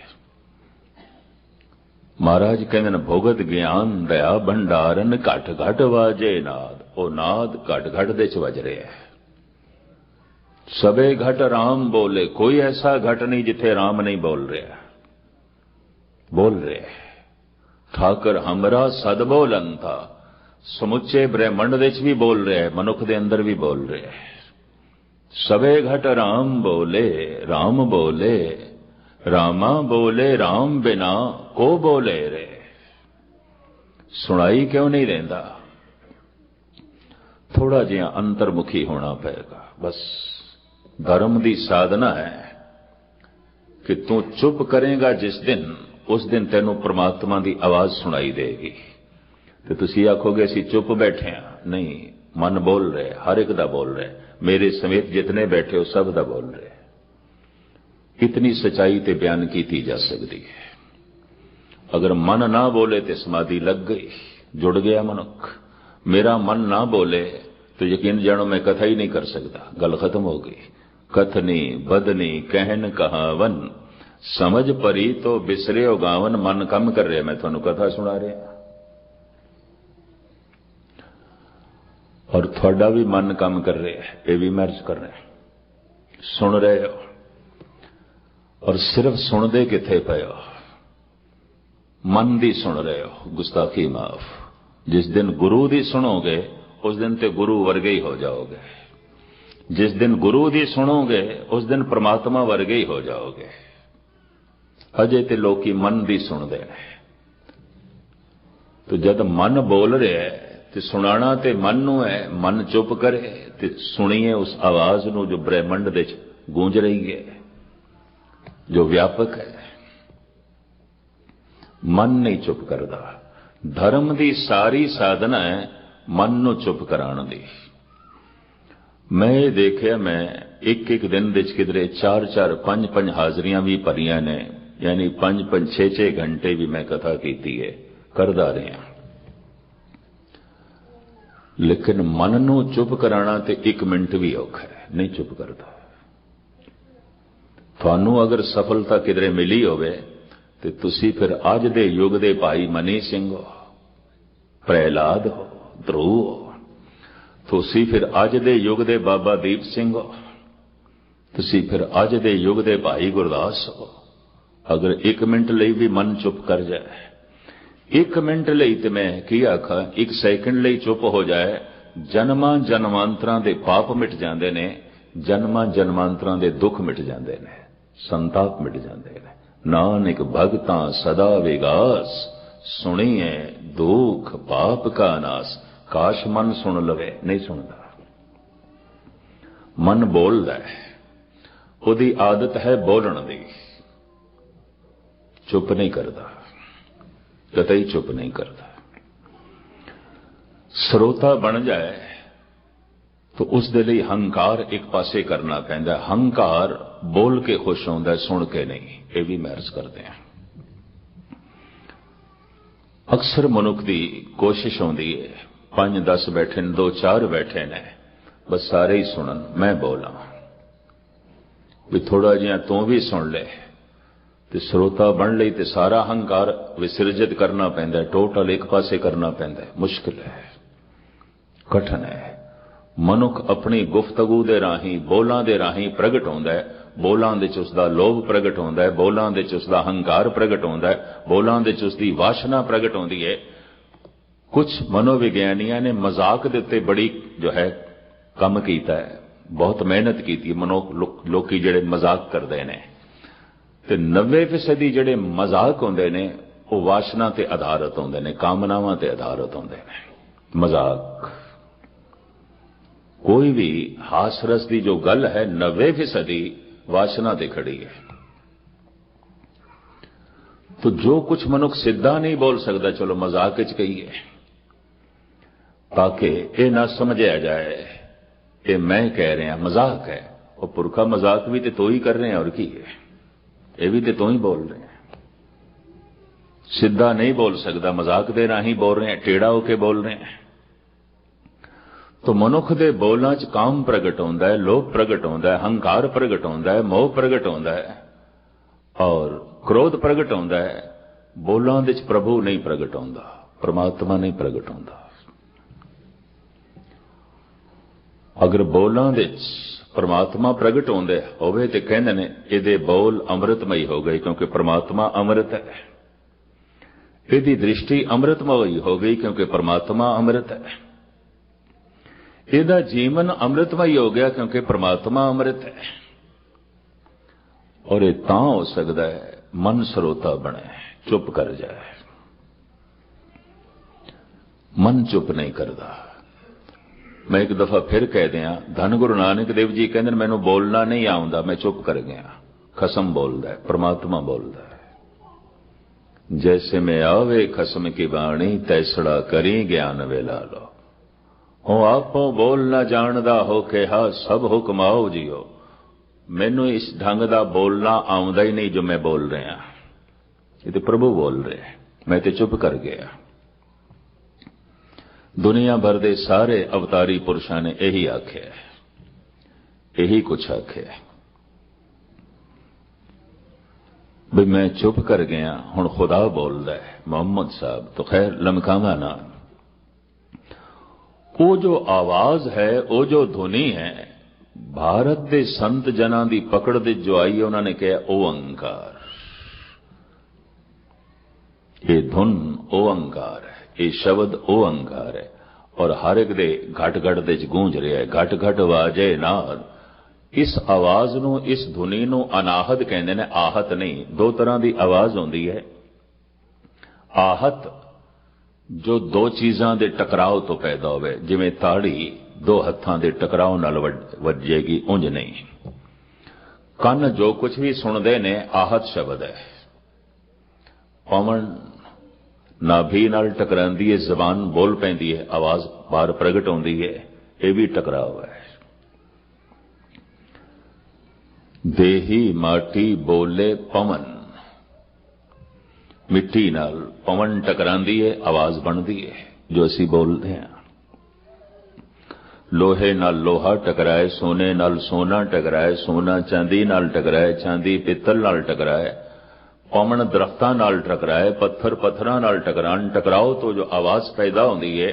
महाराज कहते हैं भुगत ज्ञान दया भंडारन घट घट वाजे नाद। वो नाद घट घट दे च वज रहा है। सबे घट राम बोले, कोई ऐसा घट नहीं जिथे राम नहीं बोल रहा। बोल रहे ठाकर हमरा सद बोलन था। समुचे ब्रह्मंड दे च भी बोल रहा है, मनुख दे अंदर भी बोल रहा है। सबे घट राम बोले, राम बोले, रामा बोले राम बिना को बोले रे। सुनाई क्यों नहीं देता। थोड़ा जिहा अंतर्मुखी होना पड़ेगा। बस धर्म की साधना है कि तू चुप करेगा जिस दिन, उस दिन तेनों परमात्मा की आवाज सुनाई देगी। तो तुसी आखोगे असी चुप बैठे हाँ। नहीं, मन बोल रहे, हर एक दा बोल रहे। मेरे समेत जितने बैठे हो सब दा बोल रहे। इतनी सच्चाई ते बयान की जा सकती है। अगर मन ना बोले तो समाधि लग गई, जुड़ गया मनुख। मेरा मन ना बोले तो यकीन जानो मैं कथा ही नहीं कर सकता, गल खत्म हो गई। कथनी बदनी कहन कहावन, समझ परी तो बिसरे गावन। मन कम कर रहा, मैं थानू कथा सुना रहा और थोड़ा भी मन कम कर रहा है, ये भी मैरिज कर रहे हैं। सुन रहे हो और सिर्फ सुनते किथे पे हो, मन दी सुन रहे हो। गुस्ताखी माफ। जिस दिन गुरु दी सुनोगे उस दिन ते गुरु वर्गे ही हो जाओगे। जिस दिन गुरु दी सुनोगे उस दिन परमात्मा वर्गे ही हो जाओगे। अजे ते लोकी मन दी सुनते हैं। तो जब मन बोल रहा है तो सुनाना ते मन नू है। मन चुप करे तो सुनिए उस आवाज नू जो ब्रह्मंड दे गूंज रही है, जो व्यापक है। मन नहीं चुप करता। धर्म दी सारी साधना है मन नू चुप कराने दी। मैं ये देखिया, मैं एक एक दिन दे किधरे 4-4 5-5 हाजरियां भी भरियां ने, यानी 5-5 6-6 घंटे भी मैं कथा कीती है, करदा रहा। लेकिन मन नू चुप कराना ते 1 मिनट भी औखा है, नहीं चुप करता। थानू अगर सफलता किधरे मिली होवे ते तुसी फिर अज दे युग दे भाई मनी सिंह हो, प्रहलाद हो, ध्रुव हो। तुसी फिर अज दे युग दे बाबा दीप सिंह हो। तुसी फिर अज दे युग दे भाई गुरदास हो। अगर 1 मिनट लई भी मन चुप कर जाए, 1 मिनट लई ते मैं की आखा, 1 सेकंड लई चुप हो जाए, जन्मां जन्मांतरां दे पाप मिट जांदे ने, जन्मां जन्मांतरां दे दुख मिट जांदे ने, संताप मिट जांदे ने। नानक भगतां सदा विगास, सुनिए दुख पाप का नाश। काश मन सुन लवे, नहीं सुनता। मन बोलदा है, उहदी आदत है बोलण दी, चुप नहीं करता, कतई चुप नहीं करता। श्रोता बन जाए तो उस दे लई हंकार एक पासे करना पैंदा। हंकार बोल के खुश होंदा, सुन के नहीं। ये भी महर्ज करते हैं। अक्सर मनुख की कोशिश होंदी है, 5-10 बैठे ने, 2-4 बैठे ने, बस सारे ही सुनन, मैं बोला भी थोड़ा जिहा तू भी सुन ले। तो श्रोता बन लई ते सारा हंकार विसर्जित करना पैंदा, टोटल एक पासे करना पैंदा। मुश्किल है, कठिन है। मनुख अपनी गुफ्तगू दे राही, बोलां दे राही प्रगट होंदा है। बोलां दे च उसदा लोभ प्रगट होंदा है, बोलां दे च उसदा हंकार प्रगट होंदा है, बोलां दे च उसदी वासना प्रगट होंदी है। कुछ मनोविज्ञानियों ने मजाक दे उत्ते बड़ी जो है कम कीता है, बहुत मेहनत की। लोकी जिहड़े मजाक करते हैं ते 90% जिहड़े मजाक होंदे ने वो वासना ते आधारित होंदे ने, कामनावां ते आधारित होंदे ने। मजाक कोई भी हास रस की जो गल है 90% वासना ते खड़ी है। तो जो कुछ मनुख सीधा नहीं बोल सकता, चलो मजाक च कहिए, ताकि ये ना समझा जाए कि मैं कह रहा मजाक है। और पुरखा मजाक भी तो ही कर रहे हैं, और की है, ये भी तो ही बोल रहे हैं। सीधा नहीं बोल सकता, मजाक दे राही बोल रहे हैं, टेढ़ा होके बोल रहे हैं। तो मनुख दे बोलां च काम प्रगट होंदा है, लोभ प्रगट होंदा है, हंकार प्रगट होंदा है, मोह प्रगट होंदा है और क्रोध प्रगट होंदा है। बोलां दे च प्रभु नहीं प्रगट होंदा, परमात्मा नहीं प्रगट होंदा। अगर बोलां दे च परमात्मा प्रगट होंदे होवे ते कहंदे ने इहदे बोल अमृतमई हो गए, क्योंकि परमात्मा अमृत है। इहदी दृष्टि अमृतमई हो गई क्योंकि परमात्मा अमृत है। इहदा जीवन अमृतमय हो गया क्योंकि परमात्मा अमृत है। और ये तां हो सकता है मन श्रोता बने, चुप कर जाए। मन चुप नहीं करता। मैं एक दफा फिर कह दिया, धन गुरु नानक देव जी कहते मैनू बोलना नहीं आउंदा, मैं चुप कर गया। खसम बोलदा है, परमात्मा बोलदा है। जैसे में आवे खसम की बाणी, तैसड़ा करी ज्ञान वेला लो। हो आपो बोल ना जानदा हो कहा, सब हुक्म आओ जियो। मैनू इस ढंग दा बोलना आउंदा ही नहीं जो मैं बोल रहा। ये तो प्रभु बोल रहे, मैं तो चुप कर गया। दुनिया भर के सारे अवतारी पुरुषों ने यही आख्या, यही कुछ आख्या भी मैं चुप कर गया। हुण खुदा बोलदा है, मोहम्मद साहब तो खैर लमकावा ना। वो जो आवाज है, वो जो ध्वनि है, भारत के संत जना की पकड़ दे जो आई है, उन्होंने कहा ओंकार। ये धुन ओंकार है, ये शब्द ओंकार है और हर एक दे घट घट दे गूंज रहा है। घट घट वाजे नाद। इस आवाज नूं, इस धुनी नूं अनाहत कहते हैं, आहत नहीं। दो तरह की आवाज होती है। आहत जो दो चीज़ों के टकराव तो पैदा होवे, जिवें ताड़ी दो हत्थां के टकराव नाल वजेगी, उंज नहीं। कन जो कुछ भी सुनते ने आहत शब्द है। पवन नाभि नाल टकरांदी है, जबान बोल पैंदी है, आवाज बाहर प्रगट होती है, यह भी टकराव है। देही माटी बोले पवन, मिट्टी नाल पवन टकरांदी है, आवाज बनती है जो असी बोलते हैं। लोहे नाल लोहा टकराए, सोने नाल सोना टकराए, सोना चांदी नाल टकराए, चांदी पित्तल नाल टकराए, पवन दरख्तां नाल टकराए, पत्थर पत्थरां नाल टकरान। टकराओ तो जो आवाज पैदा होती है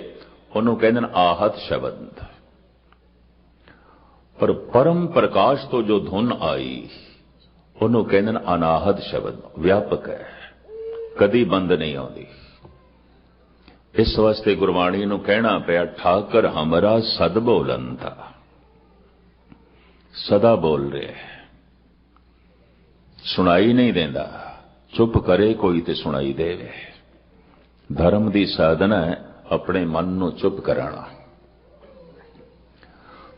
उन्होंने कहते आहत शब्द। पर परम प्रकाश तो जो धुन आई उन्होंने कहते अनाहत शब्द। व्यापक है, कदी बंद नहीं आती। इस वास्ते गुरबाणी नूं कहना पिया, ठाकर हमरा सद बोलन था। सदा बोल रहे, सुनाई नहीं देंदा। चुप करे कोई ते सुनाई देवे। धर्म की साधना है अपने मन नूं चुप कराना।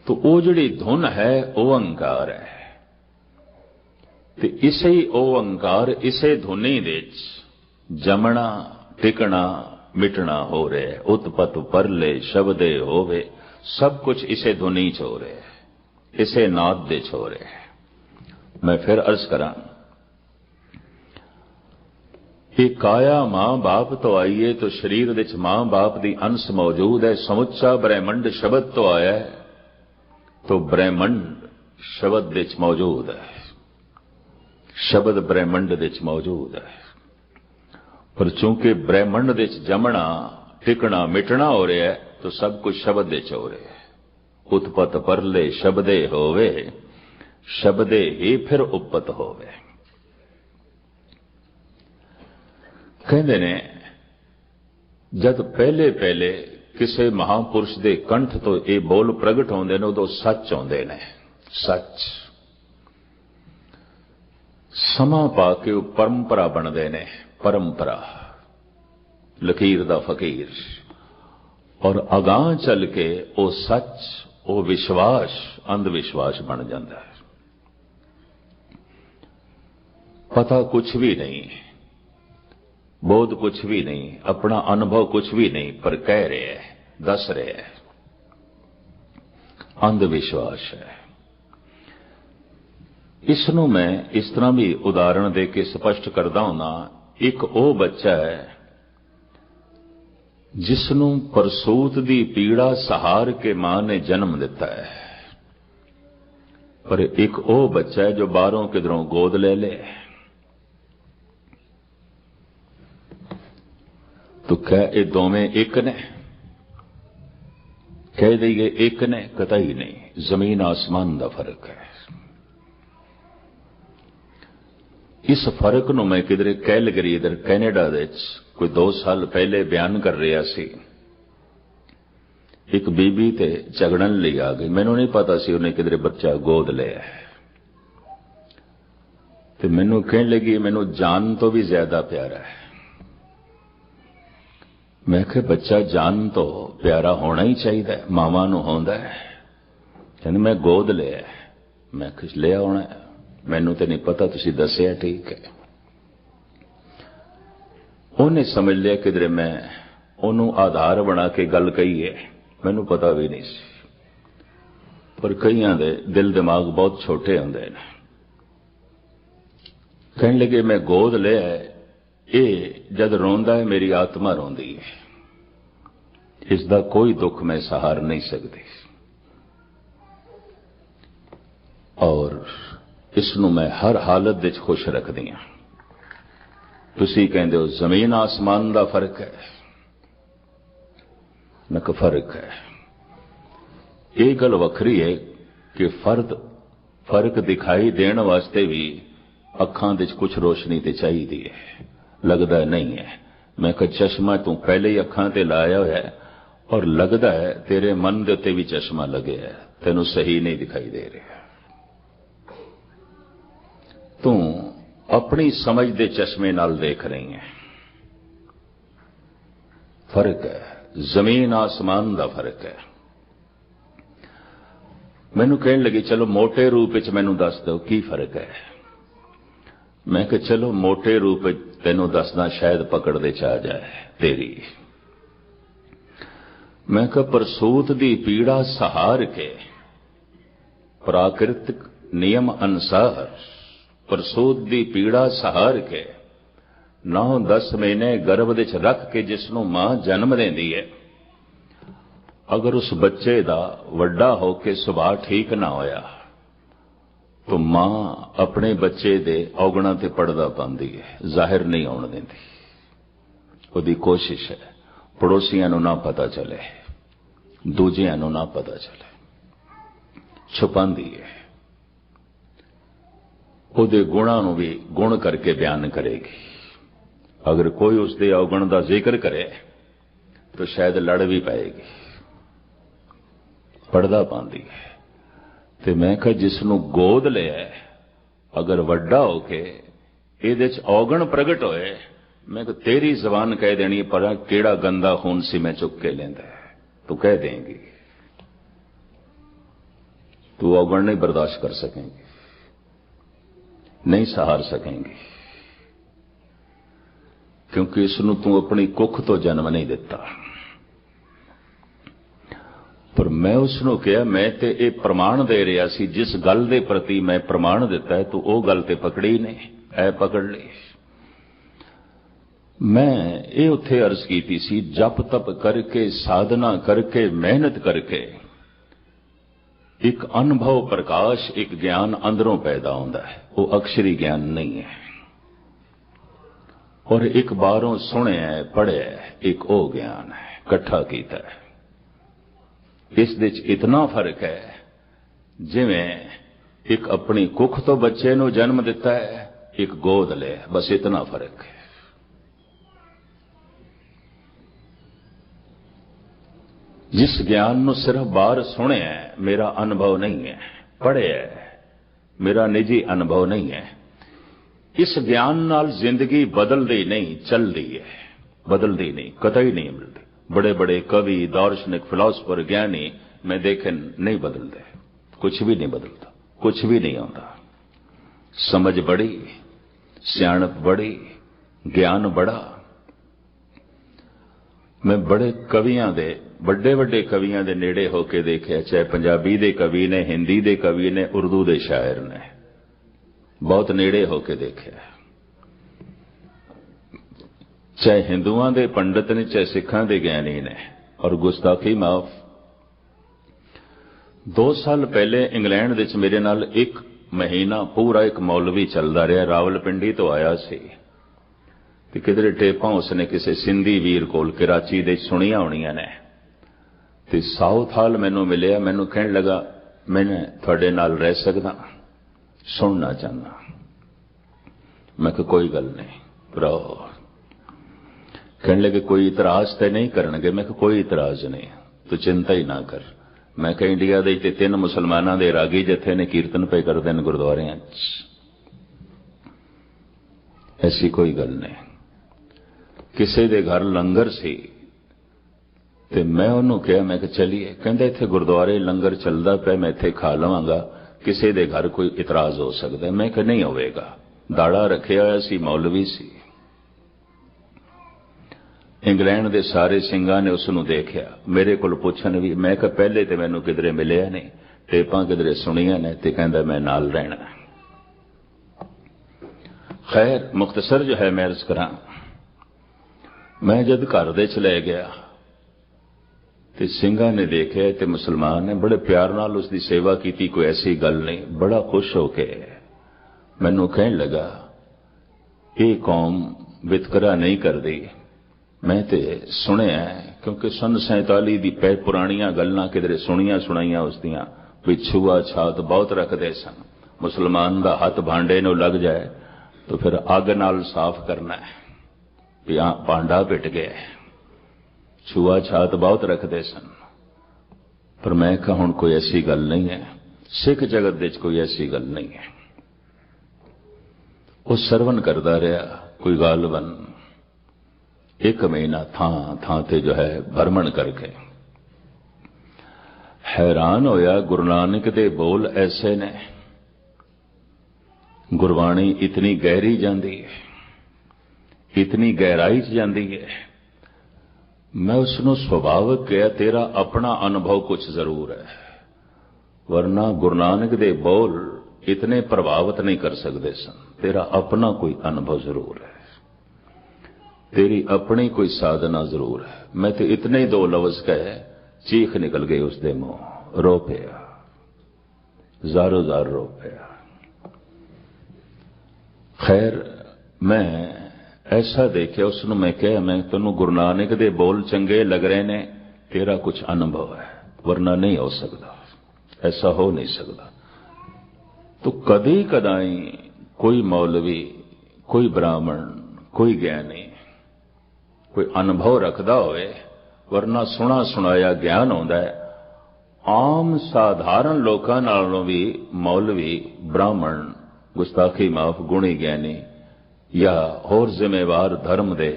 तो वो जिहड़ी धुन है ओंकार है, ते इसे ओंकार, इसे धुनी दे जमना टिकना मिटना हो रहे। उत्पत परले शब्दे होवे, सब कुछ इसे धुनी च हो रहे, इसे नाद दे च हो रहे। मैं फिर अर्ज करा, ये काया मां बाप तो आई है, तो शरीर विच मां बाप दी अंश मौजूद है। समुच्चा ब्रह्मंड शब्द तो आया है, तो ब्रह्मंड शब्द विच मौजूद है। शब्द ब्रह्मंड विच मौजूद है। पर चूंकि ब्रह्मंड विच जमना टिकना मिटना हो रहा है, तो सब कुछ शब्द विच हो रहा है। उत्पत परले शब्दे होवे, शब्दे ही फिर उपत होवे। कहते ने जब पहले पहले किसी महापुरुष के कंठ तो ये बोल प्रगट होंदे ने, उदों सच आउंदे ने। सच समा पा के वो परंपरा बनते ने। परंपरा लकीर दा फकीर, और अगां चल के वो सच, वो विश्वास अंधविश्वास बन जाता है। पता कुछ भी नहीं, बोध कुछ भी नहीं, अपना अनुभव कुछ भी नहीं, पर कह रहे हैं, दस रहे हैं। अंधविश्वास है। इसनों मैं इस तरह भी उदाहरण दे के स्पष्ट करदा हुंदा। एक वो बच्चा है जिसनों परसूत दी पीड़ा सहार के मां ने जन्म दिता है, पर एक वो बच्चा है जो बाहरों किधरों गोद ले ले। तो क्या ये दोवें एक ने? कह दीए एक ने? कतई नहीं। जमीन आसमान का फर्क है। इस फर्क नूं मैं किधरे कैलगरी इधर कैनेडा दे कोई 2 साल पहले बयान कर रहा सी। एक बीबी ते झगड़न लई आ गई। मैनूं नहीं पता सी उन्हें किधरे बच्चा गोद लिया है, ते मैनूं कहण लगी मैनूं जान तो भी ज्यादा प्यारा है। मैं कहा बच्चा जान तो प्यारा होना ही चाहिए, मावा नूं होंदा है। कहंदी मैं गोद लिया। मैं कुछ लिया होना, मैनूं तो नहीं पता, तुसीं दस्सिया ठीक है। उन्हें समझ लिया किधरे मैं उन्होंने आधार बना के गल कही है, मैनूं पता भी नहीं सी। पर कईयां दे दिल दिमाग बहुत छोटे होंदे ने। कहने लगे मैं गोद लिया है, ਇਹ ਜਦ ਰੋਂਦਾ ਹੈ ਮੇਰੀ ਆਤਮਾ ਰੋਂਦੀ ਹੈ, ਇਸ ਦਾ ਕੋਈ ਦੁੱਖ ਮੈਂ ਸਹਾਰ ਨਹੀਂ ਸਕਦੀ ਔਰ ਇਸ ਨੂੰ ਮੈਂ ਹਰ ਹਾਲਤ ਵਿੱਚ ਖੁਸ਼ ਰੱਖਦੀ ਹਾਂ। ਤੁਸੀਂ ਕਹਿੰਦੇ ਹੋ ਜ਼ਮੀਨ ਆਸਮਾਨ ਦਾ ਫਰਕ ਹੈ, ਮੈਂ ਕਿਹਾ ਫਰਕ ਹੈ। ਇਹ ਗੱਲ ਵੱਖਰੀ ਹੈ ਕਿ ਫਰਕ ਦਿਖਾਈ ਦੇਣ ਵਾਸਤੇ ਵੀ ਅੱਖਾਂ ਵਿੱਚ ਕੁਝ ਰੋਸ਼ਨੀ ਤੇ ਚਾਹੀਦੀ ਹੈ, ਲੱਗਦਾ ਨਹੀਂ ਹੈ। ਮੈਂ ਕਿਹਾ ਚਸ਼ਮਾ ਤੂੰ ਪਹਿਲੇ ਹੀ ਅੱਖਾਂ ਤੇ ਲਾਇਆ ਹੋਇਆ ਹੈ ਔਰ ਲੱਗਦਾ ਹੈ ਤੇਰੇ ਮਨ ਦੇ ਉੱਤੇ ਵੀ ਚਸ਼ਮਾ ਲੱਗਿਆ ਹੈ, ਤੈਨੂੰ ਸਹੀ ਨਹੀਂ ਦਿਖਾਈ ਦੇ ਰਿਹਾ। ਤੂੰ ਆਪਣੀ ਸਮਝ ਦੇ ਚਸ਼ਮੇ ਨਾਲ ਦੇਖ ਰਹੀ ਹੈ। ਫਰਕ ਹੈ, ਜ਼ਮੀਨ ਆਸਮਾਨ ਦਾ ਫਰਕ ਹੈ। ਮੈਨੂੰ ਕਹਿਣ ਲੱਗੀ ਚਲੋ ਮੋٹے ਰੂਪ ਵਿੱਚ ਮੈਨੂੰ ਦੱਸ ਦਿਓ ਕੀ ਫਰਕ ਹੈ। ਮੈਂ ਕਿਹਾ ਚਲੋ ਮੋٹے ਰੂਪ ਵਿੱਚ ਤੈਨੂੰ ਦੱਸਦਾ, ਸ਼ਾਇਦ ਪਕੜ ਦੇ ਚ ਆ ਜਾਏ ਤੇਰੀ। ਮੈਂ ਕਿਹਾ ਪ੍ਰਸੂਤ ਦੀ ਪੀੜਾ ਸਹਾਰ ਕੇ ਪ੍ਰਾਕਿਰਤਿਕ ਨਿਯਮ ਅਨੁਸਾਰ ਪ੍ਰਸੂਤ ਦੀ ਪੀੜਾ ਸਹਾਰ ਕੇ 9-10 ਮਹੀਨੇ ਗਰਭ ਵਿੱਚ ਰੱਖ ਕੇ ਜਿਸ ਨੂੰ ਮਾਂ ਜਨਮ ਦਿੰਦੀ ਹੈ, ਅਗਰ ਉਸ ਬੱਚੇ ਦਾ ਵੱਡਾ ਹੋ ਕੇ ਸੁਭਾਅ ਠੀਕ ਨਾ ਹੋਇਆ ਤਾਂ ਮਾਂ ਆਪਣੇ ਬੱਚੇ ਦੇ ਔਗਣਾਂ ਤੇ ਪਰਦਾ ਪਾਉਂਦੀ ਹੈ, ਜ਼ਾਹਿਰ ਨਹੀਂ ਆਉਣ ਦਿੰਦੀ। ਉਹਦੀ ਕੋਸ਼ਿਸ਼ ਹੈ ਪੜੋਸੀਆਂ ਨੂੰ ਨਾ ਪਤਾ ਚੱਲੇ, ਦੂਜਿਆਂ ਨੂੰ ਨਾ ਪਤਾ ਚੱਲੇ, ਛੁਪਾਉਂਦੀ ਹੈ। ਉਹਦੇ ਗੁਣਾਂ ਨੂੰ ਵੀ ਗੁਣ ਕਰਕੇ ਬਿਆਨ ਕਰੇਗੀ। ਅਗਰ ਕੋਈ ਉਸਦੇ ਔਗਣ ਦਾ ਜ਼ਿਕਰ ਕਰੇ ਤਾਂ ਸ਼ਾਇਦ ਲੜ ਵੀ ਪਏਗੀ, ਪਰਦਾ ਪਾਉਂਦੀ ਹੈ। ਤੇ ਮੈਂ ਕਿਹਾ ਜਿਸ ਨੂੰ ਗੋਦ ਲਿਆ, ਅਗਰ ਵੱਡਾ ਹੋ ਕੇ ਇਹਦੇ ਚ ਔਗਣ ਪ੍ਰਗਟ ਹੋਏ, ਮੈਂ ਕਿਹਾ ਤੇਰੀ ਜ਼ਬਾਨ ਕਹਿ ਦੇਣੀ ਪਰ ਕਿਹੜਾ ਗੰਦਾ ਖੂਨ ਸੀ ਮੈਂ ਚੁੱਕ ਕੇ ਲੈਂਦਾ, ਤੂੰ ਕਹਿ ਦੇਂਗੀ। ਤੂੰ ਔਗਣ ਨਹੀਂ ਬਰਦਾਸ਼ਤ ਕਰ ਸकेंगी, नहीं सहार सकेंगे, क्योंकि इसनू तू अपनी कुख तो जन्म नहीं दिता। पर मैं उसनू कहा मैं ते ये प्रमाण दे रहा सी, जिस गल दे प्रति मैं प्रमाण दिता है तू वो गल ते पकड़ी नहीं, ऐ पकड़ ली। मैं ये उत्थे अर्ज की सी, जप तप करके साधना करके मेहनत करके एक अनुभव प्रकाश, एक ज्ञान अंदरों पैदा होता है, वो अक्षरी ज्ञान नहीं है। और एक बारों सुने पढ़े एक वो ज्ञान है, इकट्ठा कीता है। इस विच इतना फर्क है जिवें एक अपनी कुख तो बच्चे नूं जन्म दिता है, एक गोद ले, बस इतना फर्क है। जिस ज्ञान नूं सिर्फ बाहर सुने मेरा अनुभव नहीं है, पढ़े मेरा निजी अनुभव नहीं है, इस ज्ञान नाल जिंदगी बदलती नहीं, चलती है, बदलती नहीं, कतई नहीं मिलती। बड़े बड़े कवि, दार्शनिक, फिलोसफर, ज्ञानी मैं देखे नहीं बदलते, कुछ भी नहीं बदलता, कुछ भी नहीं आता। समझ बड़ी, सियाणप बड़ी, ज्ञान बड़ा। मैं बड़े कवियां दे, ਵੱਡੇ ਵੱਡੇ ਕਵੀਆਂ ਦੇ ਨੇੜੇ ਹੋ ਕੇ ਦੇਖਿਆ, ਚਾਹੇ ਪੰਜਾਬੀ ਦੇ ਕਵੀ ਨੇ, ਹਿੰਦੀ ਦੇ ਕਵੀ ਨੇ, ਉਰਦੂ ਦੇ ਸ਼ਾਇਰ ਨੇ, ਬਹੁਤ ਨੇੜੇ ਹੋ ਕੇ ਦੇਖਿਆ। ਚਾਹੇ ਹਿੰਦੂਆਂ ਦੇ ਪੰਡਤ ਨੇ, ਚਾਹੇ ਸਿੱਖਾਂ ਦੇ ਗਿਆਨੀ ਨੇ। ਔਰ ਗੁਸਤਾਖੀ ਮਾਫ, 2 ਸਾਲ ਪਹਿਲੇ ਇੰਗਲੈਂਡ ਵਿੱਚ ਮੇਰੇ ਨਾਲ 1 ਮਹੀਨਾ ਪੂਰਾ ਇੱਕ ਮੌਲਵੀ ਚੱਲਦਾ ਰਿਹਾ, ਰਾਵਲਪਿੰਡੀ ਤੋਂ ਆਇਆ ਸੀ ਤੇ ਕਿਧਰੇ ਟੇਪਾਂ ਉਸਨੇ ਕਿਸੇ ਸਿੰਧੀ ਵੀਰ ਕੋਲ ਕਰਾਚੀ ਦੇ ਸੁਣੀਆਂ ਹੋਣੀਆਂ ਨੇ ਤੇ ਸਾਊਥ ਹਾਲ ਮੈਨੂੰ ਮਿਲਿਆ। ਮੈਨੂੰ ਕਹਿਣ ਲੱਗਾ ਮੈਂ ਤੁਹਾਡੇ ਨਾਲ ਰਹਿ ਸਕਦਾ, ਸੁਣਨਾ ਚਾਹੁੰਦਾ। ਮੈਂ ਕਿਹਾ ਕੋਈ ਗੱਲ ਨਹੀਂ ਭਰਾਓ। ਕਹਿਣ ਲੱਗੇ ਕੋਈ ਇਤਰਾਜ਼ ਤੇ ਨਹੀਂ ਕਰਨਗੇ। ਮੈਂ ਕਿਹਾ ਕੋਈ ਇਤਰਾਜ਼ ਨਹੀਂ, ਤੂੰ ਚਿੰਤਾ ਹੀ ਨਾ ਕਰ। ਮੈਂ ਕਿਹਾ ਇੰਡੀਆ ਦੇ ਤੇ 3 ਮੁਸਲਮਾਨਾਂ ਦੇ ਰਾਗੀ ਜਥੇ ਨੇ ਕੀਰਤਨ ਪਏ ਕਰਦੇ ਨੇ ਗੁਰਦੁਆਰਿਆਂ 'ਚ, ਐਸੀ ਕੋਈ ਗੱਲ ਨਹੀਂ। ਕਿਸੇ ਦੇ ਘਰ ਲੰਗਰ ਸੀ ਤੇ ਮੈਂ ਉਹਨੂੰ ਕਿਹਾ, ਮੈਂ ਕਿਹਾ ਚਲੀਏ। ਕਹਿੰਦਾ ਇੱਥੇ ਗੁਰਦੁਆਰੇ ਲੰਗਰ ਚੱਲਦਾ ਪਿਆ, ਮੈਂ ਇੱਥੇ ਖਾ ਲਵਾਂਗਾ, ਕਿਸੇ ਦੇ ਘਰ ਕੋਈ ਇਤਰਾਜ਼ ਹੋ ਸਕਦਾ। ਮੈਂ ਕਿਹਾ ਨਹੀਂ ਹੋਵੇਗਾ। ਦਾੜਾ ਰੱਖਿਆ ਹੋਇਆ ਸੀ, ਮੌਲਵੀ ਸੀ। ਇੰਗਲੈਂਡ ਦੇ ਸਾਰੇ ਸਿੰਘਾਂ ਨੇ ਉਸ ਨੂੰ ਦੇਖਿਆ, ਮੇਰੇ ਕੋਲ ਪੁੱਛਣ ਵੀ। ਮੈਂ ਕਿਹਾ ਪਹਿਲੇ ਤੇ ਮੈਨੂੰ ਕਿਧਰੇ ਮਿਲਿਆ ਨਹੀਂ, ਟੇਪਾਂ ਕਿਧਰੇ ਸੁਣੀਆਂ ਨੇ। ਤੇ ਕਹਿੰਦਾ ਮੈਂ ਨਾਲ ਰਹਿਣਾ। खैर मुख्तसर जो है मैं अर्ज करा, मैं जद घर दे च लै गया तो ਸਿੰਘਾਂ ने देखा तो मुसलमान ने बड़े प्यार नाल उसकी सेवा की, कोई ऐसी गल नहीं। बड़ा खुश होके मैनू कहन लगा ये कौम वितकरा नहीं करती। मैं तो सुनिया क्योंकि सन 47 दी पुरानियां गल्लां किधरे सुनिया सुनाइया उसदियां भी छुआ छात बहुत रखते सन। मुसलमान का हथ भांडे नूं लग जाए तो फिर अग नाल साफ करना है भी हाँ भांडा पिट गया। छुआ छात बहुत रखते सन। पर मैं कहा हुण कोई ऐसी गल नहीं है, सिख जगत दे कोई ऐसी गल नहीं है। वो सरवण करता रहा कोई गालबन 1 महीना थां ते जो है भरमण करके हैरान होया। गुरु नानक दे बोल ऐसे ने, गुरबाणी इतनी गहरी जाती है, इतनी गहराई च जाती है। मैं उसनों सुभाविक कहा तेरा अपना अनुभव कुछ जरूर है, वरना गुरु नानक दे बोल इतने प्रभावित नहीं कर सकते सन। तेरा अपना कोई अनुभव जरूर है, तेरी अपनी कोई साधना जरूर है। मैं तो इतने ही 2 लफ्ज कहे चीख निकल गई उसके मुंह, रो पिया, ज़ारो ज़ार रो पिया। खैर मैं ऐसा देखिया उसनों, मैं कहा मैं तेनों गुरु नानक दे बोल चंगे लग रहे ने, तेरा कुछ अनुभव है, वरना नहीं हो सकता, ऐसा हो नहीं सकता। तो कदी कदाई कोई मौलवी, कोई ब्राह्मण, कोई ज्ञानी कोई अनुभव रखदा होवे, वरना सुना सुनाया ज्ञान होंदा है। आम साधारण लोकां नालों भी मौलवी, ब्राह्मण, गुस्ताखी माफ, गुणी ज्ञानी या होर जिम्मेवार धर्म दे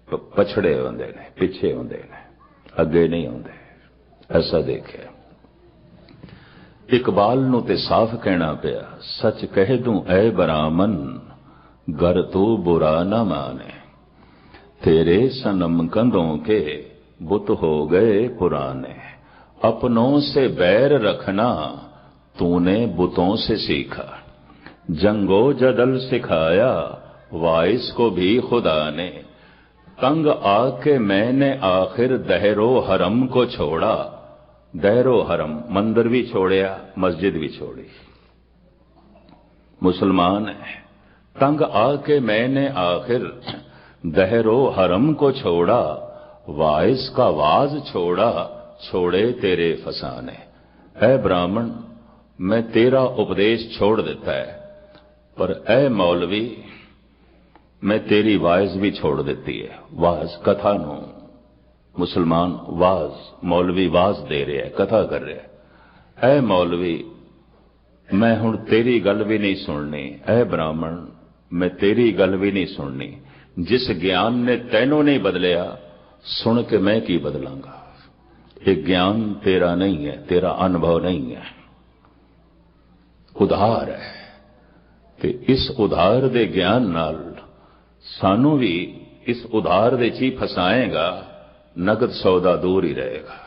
पछड़े होंदे ने, पिछे होंदे ने, अगे नहीं होंदे। ऐसा देखिया। इकबाल नूं ते साफ कहना पिया, सच कह दूं ऐ बरामन गर तू बुरा न माने, तेरे सनम कंधों के बुत हो गए पुराने, अपनों से बैर रखना तूने बुतों से सीखा, जंगो जदल सिखाया वाइस को भी खुदा ने, तंग आके मैंने आखिर दहरो हरम को छोड़ा। दहरो हरम मंदिर भी छोड़िया, मस्जिद भी छोड़ी। मुसलमान है, तंग आके मैंने आखिर दहरो हरम को छोड़ा, वाइस का वाज छोड़ा, छोड़े तेरे फसाने। ऐ ब्राह्मण मैं तेरा उपदेश छोड़ देता है, पर ऐ मौलवी मैं तेरी वाइज भी छोड़ देती है। वाज कथा नू मुसलमान वाज, मौलवी वाज दे रहे है, कथा कर रहे है। ऐ मौलवी मैं हुण तेरी गल भी नहीं सुननी, ऐ ब्राह्मण मैं तेरी गल भी नहीं सुननी। जिस ज्ञान ने तैनों नहीं बदलिया, सुन के मैं की बदलांगा। ये ज्ञान तेरा नहीं है, तेरा अनुभव नहीं है, उधार है। ते इस उधार दे ज्ञान नाल सानू भी इस उधार दे ची फसाएगा, नगद सौदा दूर ही रहेगा।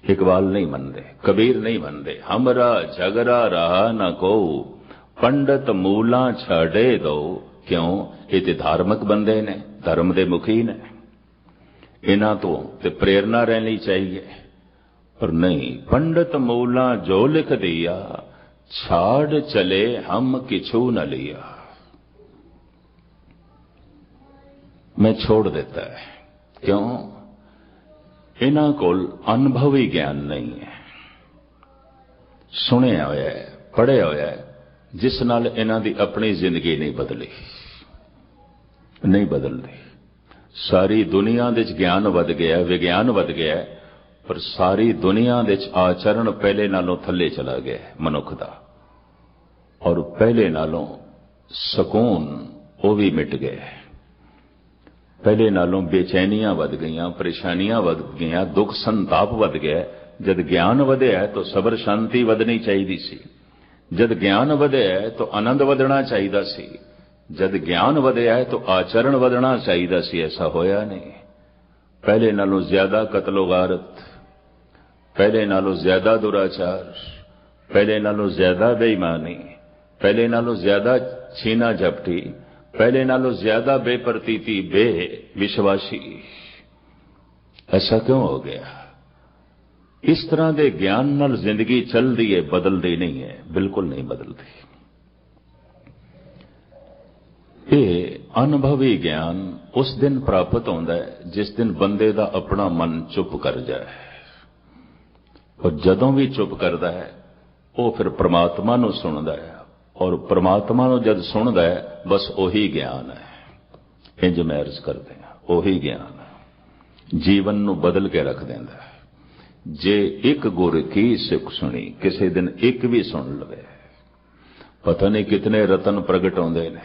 इकबाल नहीं मनते, कबीर नहीं मनते, हमरा झगड़ा रहा न को, पंडित मूला छाड़े दो। क्यों? ये ते धार्मिक बंदे ने, धर्म दे मुखी ने, इन्हां तो ते प्रेरणा रहनी चाहिए। पर नहीं, पंडित मूला जो लिख दिया, छाड़ चले हम किछू न लिया। मैं छोड़ देता है। क्यों? इन्हां कोल अनुभवी ज्ञान नहीं है, सुनिया होया है, पढ़िया होया है, जिस नाल इन्हां दी अपनी जिंदगी नहीं बदली, नहीं बदलती। सारी दुनिया दे ज्ञान वध गया, विज्ञान वध गया, पर सारी दुनिया दे आचरण पहले नालों थले चला गया मनुख दा, और पहले नालों सकून वो भी मिट गए। पहले नालों बेचैनियां वध गईयां, परेशानियां वध गईयां, दुख संताप वध गया। जद ज्ञान वधिया तो सबर शांति वधनी चाहिदी सी, जद ज्ञान वधिया तो आनंद वधना चाहिदा सी, जद ज्ञान वधिया तो आचरण वधना चाहिदा सी। ऐसा होया नहीं। पहले नालों ज्यादा कत्लो गारत, पहले नालों ज्यादा दुराचार, पहले नालों ज्यादा बेईमानी, पहले नालों ज्यादा छीना झपटी, पहले नालों ज्यादा बेप्रतीति, बेविश्वासी। ऐसा क्यों हो गया? इस तरह के ज्ञान नाल जिंदगी चलती है, बदलती नहीं है, बिल्कुल नहीं बदलती। ये अनुभवी ज्ञान उस दिन प्राप्त होता है जिस दिन बंदे का अपना मन चुप कर जाए, और जदों भी चुप करता है वो फिर परमात्मा नूं सुनदा है, और परमात्मा नूं जद सुनदा है बस ओही ज्ञान है। इंज मैरज करते हैं, ओही ज्ञान है, जीवन नूं बदल के रख देंदा है। जे एक गुर की सिख सुनी, किसी दिन एक भी सुन लवे, पता नहीं कितने रतन प्रगट होंदे ने,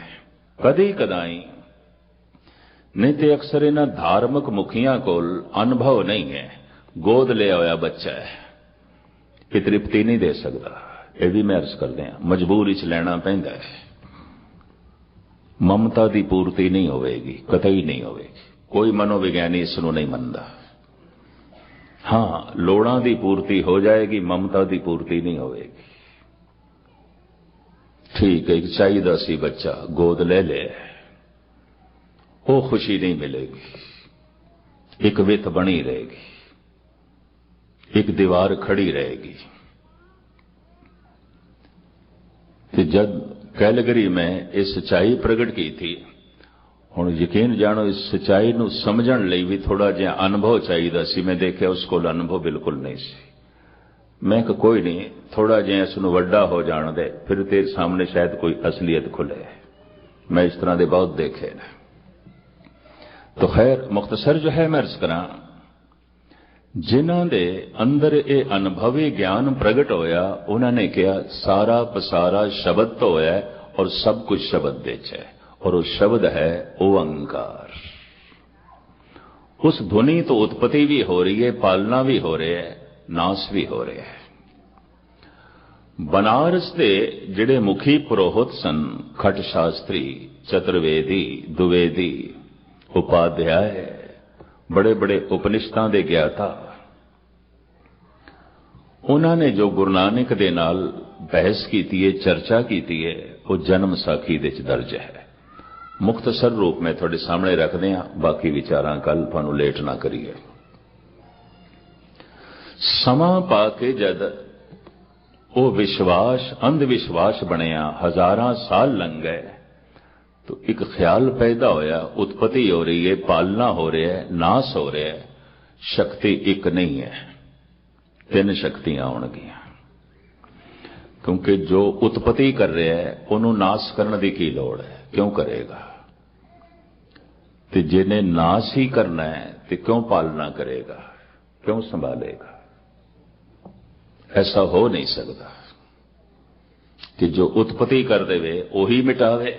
कदी कदाई। नहीं तो अक्सर इन्हां धार्मिक मुखियां कोल अनुभव नहीं है, गोद लिया होया बच्चा है, ये तृप्ति नहीं दे सकता। यह भी मैं अर्ज करते हैं, मजबूरी च लैना पैंदा है। ममता की पूर्ति नहीं होगी, कतई नहीं होगी। कोई मनोविज्ञानी इसनूं नहीं मनदा। हाँ, लोड़ां की पूर्ति हो जाएगी, ममता की पूर्ति नहीं होगी। ठीक है, एक चाहिदा सी बच्चा गोद ले ले, वो खुशी नहीं मिलेगी। एक वित बनी रहेगी, एक दीवार खड़ी रहेगी। तो जब कैलगरी में इस सच्चाई प्रगट की थी, हुण यकीन जानो इस सच्चाई नूं समझण लई भी थोड़ा जिहा अनुभव चाहिदा सी। मैं देखिया उस कोल अनुभव बिल्कुल नहीं सी। मैं कहा कोई नहीं, थोड़ा जिहा इसनूं वड्डा हो जाण दे, फिर तेरे सामने शायद कोई असलियत खुले। मैं इस तरह दे बहुत देखे ने। तो खैर मुख्तसर जो है मैं अर्ज करां, जिन्हां दे अंदर ये अनुभवी ज्ञान प्रगट होया, उन्होंने कहा सारा पसारा शब्द तो होया और सब कुछ शब्द विच है, और वो शब्द है ओंकार। उस ध्वनि तो उत्पत्ति भी हो रही है, पालना भी हो रही है, नाश भी हो रहा है। बनारस के जिहड़े मुखी पुरोहित सन, खट शास्त्री, चतुर्वेदी, द्विवेदी, उपाध्याय, बड़े बड़े उपनिषदां दे ज्ञाता, उन्होंने जो गुरु नानक दे नाल बहस की है, चर्चा की है, वो जन्म साखी दे दर्ज है। मुख्तसर रूप में थोड़े सामने रख दें, बाकी विचारां कल तुहानू लेट ना करिए। समा पा के जद वो विश्वास अंधविश्वास बनिया, हजारां साल लंघ गए, तो एक ख्याल पैदा होया, उत्पत्ति हो रही है, पालना हो रहा है, नाश हो रहा है, शक्ति एक नहीं है, तीन शक्तियां आउणगियां। क्योंकि जो उत्पत्ति कर रहा है उन्होंने नाश करने की की लोड़ है, क्यों करेगा? तो जिन्हें नाश ही करना है तो क्यों पालना करेगा, क्यों संभालेगा? ऐसा हो नहीं सकता कि जो उत्पत्ति कर देवे वही मिटावे,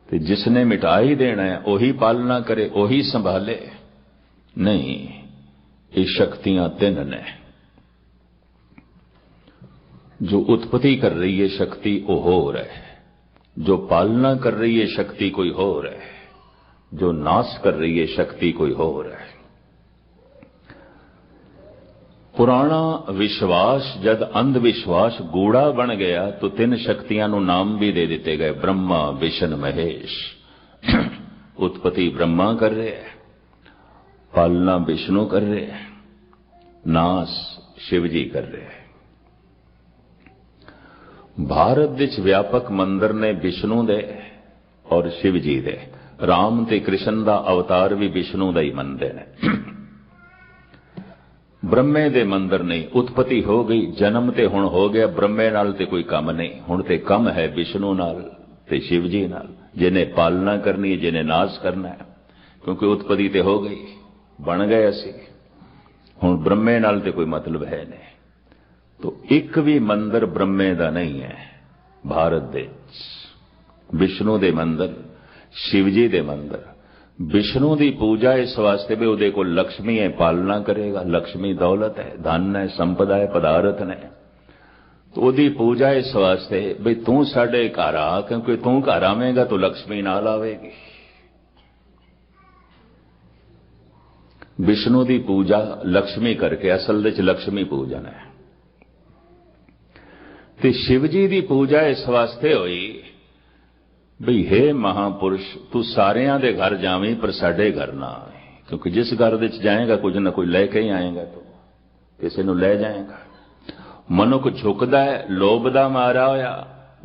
तो जिसने मिटा ही देना है वही पालना करे, वही संभाले। नहीं, ये शक्तियां तीन ने। जो उत्पत्ति कर रही है शक्ति वो हो रहा है, जो पालना कर रही है शक्ति कोई हो रहा है, जो नाश कर रही है शक्ति कोई हो रहा है। पुराना विश्वास जब अंधविश्वास गूढ़ा बन गया तो तीन शक्तियां नु नाम भी दे दिते गए, ब्रह्मा विष्णु महेश। उत्पत्ति ब्रह्मा कर रहे हैं, पालना विष्णु कर रहे हैं, नाश शिव जी कर रहे हैं। भारत विच व्यापक मंदिर ने विष्णु दे और शिव जी दे। राम ते कृष्ण दा अवतार भी विष्णु दा ही मनदे ने। ब्रह्मे दे मंदिर नहीं। उत्पत्ति हो गई, जन्म ते हुण हो गया, ब्रह्मे नाल ते कोई कम नहीं, हुण ते कम है विष्णु नाल ते शिव जी नाल, जिन्हें पालना करनी है, जिन्हें नाश करना है। क्योंकि उत्पत्ति ते हो गई, बन गए असी, हुण ब्रह्मे नाल ते कोई मतलब है नहीं। तो एक भी मंदिर ब्रह्मे दा नहीं है भारत दे। विष्णु दे मंदिर, शिव जी दे मंदिर। विष्णु की पूजा इस वास्ते भी उहदे कोल लक्ष्मी है, पालना करेगा। लक्ष्मी दौलत है, धन है, संपदा है, पदार्थ ने। तो उहदी पूजा इस वास्ते भी तू साडे घर आ, क्योंकि तू घर आवेगा तो लक्ष्मी नाल आवेगी। विष्णु की पूजा लक्ष्मी करके, असल विच लक्ष्मी पूजन है। ते शिव जी की पूजा इस वास्ते हुई बई हे महापुरुष तू सारियां दे घर जावीं पर साडे घर ना आए, क्योंकि जिस घर दे जाएगा कुछ ना कुछ लैके ही आएगा, तो किसी नूं लै जाएगा। मनुख झुकदा है लोभ दा मारा होया,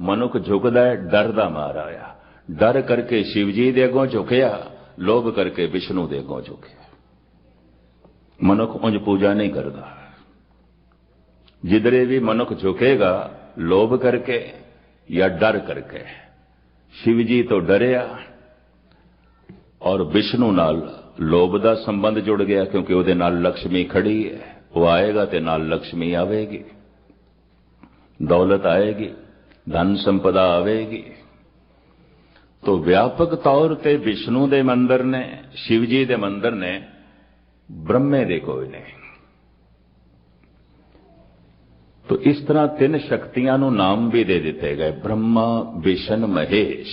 मनुख झुकदा है डर दा मारा होया। डर करके शिव जी दे अगों झुकिया, लोभ करके विष्णु दे अगों झुकिया। मनुख उंज पूजा नहीं करता। जिधरे भी मनुख झुकेगा लोभ करके या डर करके, शिव जी तो डरिया और विष्णु नाल लोभ दा संबंध जुड़ गया, क्योंकि उहदे नाल लक्ष्मी खड़ी है। वो आएगा ते नाल लक्ष्मी आवेगी, दौलत आएगी, धन संपदा आवेगी। तो व्यापक तौर ते विष्णु दे मंदिर ने, शिव जी दे मंदिर ने, ब्रह्मे दे कोई नहीं। तो इस तरह तीन शक्तियां नूं नाम भी दे दिते गए, ब्रह्मा विष्णु महेश।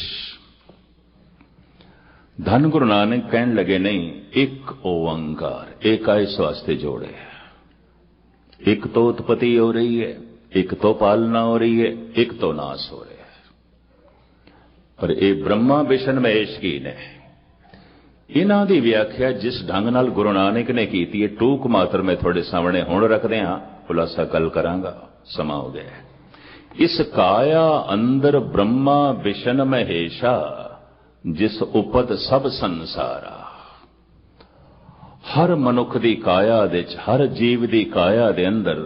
धन गुरु नानक कहन लगे नहीं एक ओंकार, एक इस वास्ते जोड़े। एक तो उत्पत्ति हो रही है, एक तो पालना हो रही है, एक तो नाश हो रहा है। पर ये ब्रह्मा विष्णु महेश की ने इन्हां दी व्याख्या जिस ढंग नाल गुरु नानक ने की है, टूक मात्र में थोड़े सामने हुण रखदे हां, खुलासा कल करांगा, समा हो गया। इस काया अंदर ब्रह्मा विष्णु महेशा, जिस उपद सब संसारा। हर मनुख दी काया दे, हर जीव दी काया दे अंदर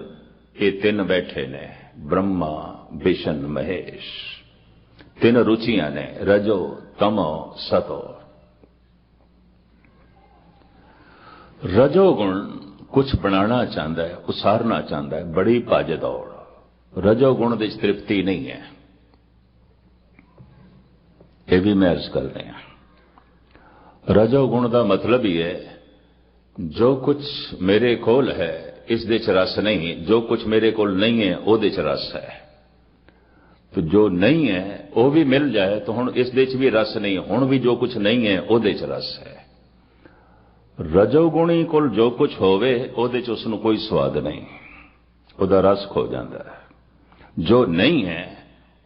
ये तीन बैठे ने, ब्रह्मा विष्णु महेश। तीन रुचियां ने, रजो तमो सतो। रजोगुण कुछ बनाना चाहता है, उसारना चाहता है, बड़ी भज दौड़। रजोगुण दी तृप्ति नहीं है, यह भी मैं अर्ज कर रहा। रजोगुण का मतलब ही है जो कुछ मेरे कोल है इस दे च रस नहीं, जो कुछ मेरे कोल नहीं है ओदे च रस है। तो जो नहीं है वो भी मिल जाए तो हुण इस दे च भी रस नहीं, हुण भी जो कुछ नहीं है ओदे च रस है। रजोगुणी कोल जो कुछ होवे ओदे च उसनूं कोई स्वाद नहीं, ओदा रस खो जाता है। जो नहीं है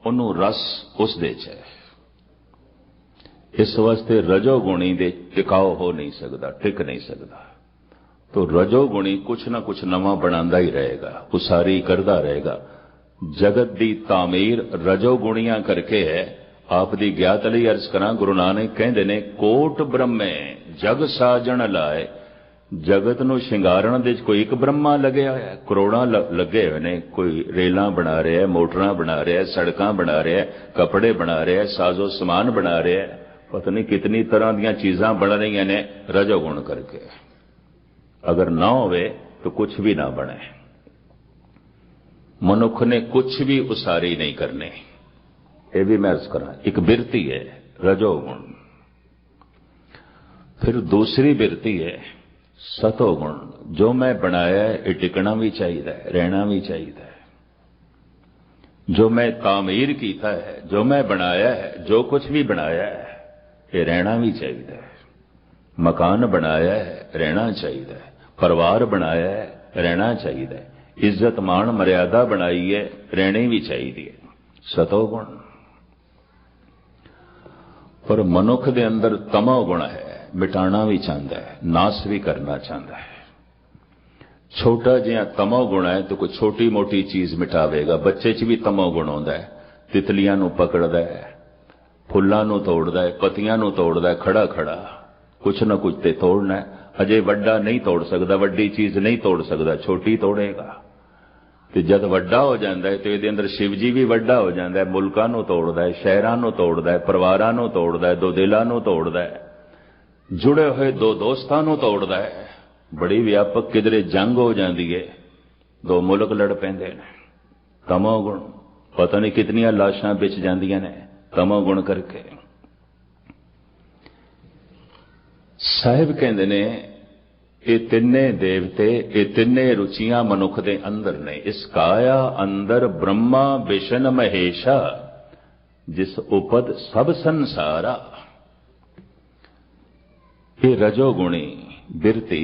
उन्हों रस उस दे च है। इस वास्ते रजोगुणी दे टिकाव हो नहीं सकता, टिक नहीं सकता। तो रजोगुणी कुछ ना कुछ नवा बनांदा ही रहेगा, उसारी करदा रहेगा। जगत दी तामीर रजोगुणियां करके है। आप दी ज्ञात लई अर्ज करा, गुरु नानक कहंदे ने कोट ब्रह्मे जग साजण लाए। जगत नूं शिंगारण दे कोई एक ब्रह्मा लगे होया है, करोड़ां लगे हुए ने। कोई रेलां बना रहा है, मोटरां बना रहा है, सड़कां बना रहा है, कपड़े बना रहा है, साजो समान बना रहा है, पता नहीं कितनी तरह दीयां चीजां बन रही ने रजोगुण करके। अगर ना होवे तो कुछ भी ना बने। मनुख ने कुछ भी उसारी नहीं करने, ये भी मैं अर्ज करा। एक बिरती है रजोगुण, फिर दूसरी बिरती है सतोगुण। जो मैं बनाया है ये टिकना भी चाहिए, रहना भी चाहिए। जो मैं तामीर कीता है, जो मैं बनाया है, जो कुछ भी बनाया है ये रहना भी चाहिए। मकान बनाया है रहना चाहिए, परिवार बनाया है रहना चाहिए, इज्जत मान मर्यादा बनाई है रहनी भी चाहिए। सतोगुण। पर मनुख दे अंदर तमोगुण है, मिटाना भी चाहता है, नाश भी करना चाहता है। छोटा जिहा तमोगुण है तो कोई छोटी मोटी चीज मिटावेगा। बच्चे च भी तमोगुण होंदा है, तितलियां नूं पकड़दा है, फुल्लां नूं तोड़दा है, पत्तियां नूं तोड़दा है, खड़ा खड़ा कुछ ना कुछ ते तोड़ना है। अजे वड्डा नहीं तोड़ सकता, वड्डी चीज नहीं तोड़ सकता, छोटी तोड़ेगा। तो जब वड्डा हो जाता है तो ये अंदर शिव जी भी वड्डा हो जाता है। मुल्कां नूं तोड़दा है, शहरां नूं तोड़दा है, परिवारां नूं तोड़दा है, दो दिलां नूं तोड़दा है, जुड़े हुए दो दोस्तां नूं तोड़दा है। बड़ी व्यापक किधरे जंग हो जाती है, दो मुल्क लड़ पैंदे ने। तमोगुण, पता नहीं कितनियां लाशां बिच जांदियां ने तमोगुण करके। साहिब कहंदे ने ये तिन्ने देवते, ये तिन्ने रुचियां मनुख दे अंदर ने। इस काया अंदर ब्रह्मा विष्णु महेशा, जिस उपद सब संसारा। ये रजोगुणी बिरती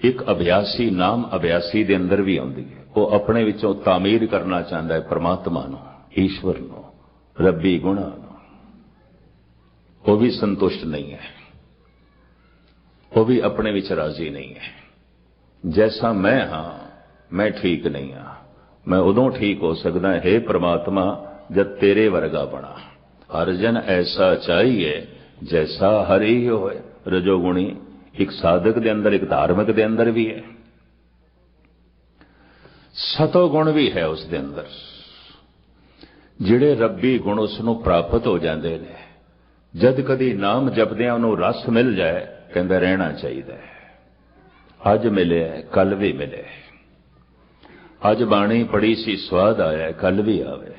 एक अभ्यासी, नाम अभ्यासी दे अंदर भी आउंदी है। वो अपने विचों तामीर करना चाहता है परमात्मा नूं, ईश्वर नूं, रब्बी गुणां नूं। वो भी संतुष्ट नहीं है, वो भी अपने विच राजी नहीं है। जैसा मैं हाँ मैं ठीक नहीं हाँ, मैं उदों ठीक हो सकदा हे परमात्मा जद तेरे वर्गा बना। हर जन ऐसा चाहिए जैसा हरि ही होए। रजोगुणी एक साधक दे अंदर, एक धार्मिक दे अंदर भी है, सतोगुण भी है उस दे अंदर। जिहड़े रब्बी गुण उसनूं प्राप्त हो जाते हैं, जद कदी नाम जपदियां उन्होंने रस मिल जाए कहंदा रहना चाहिए। अज मिले कल भी मिले, अज बाणी पढ़ी सी स्वाद आया कल भी आवे,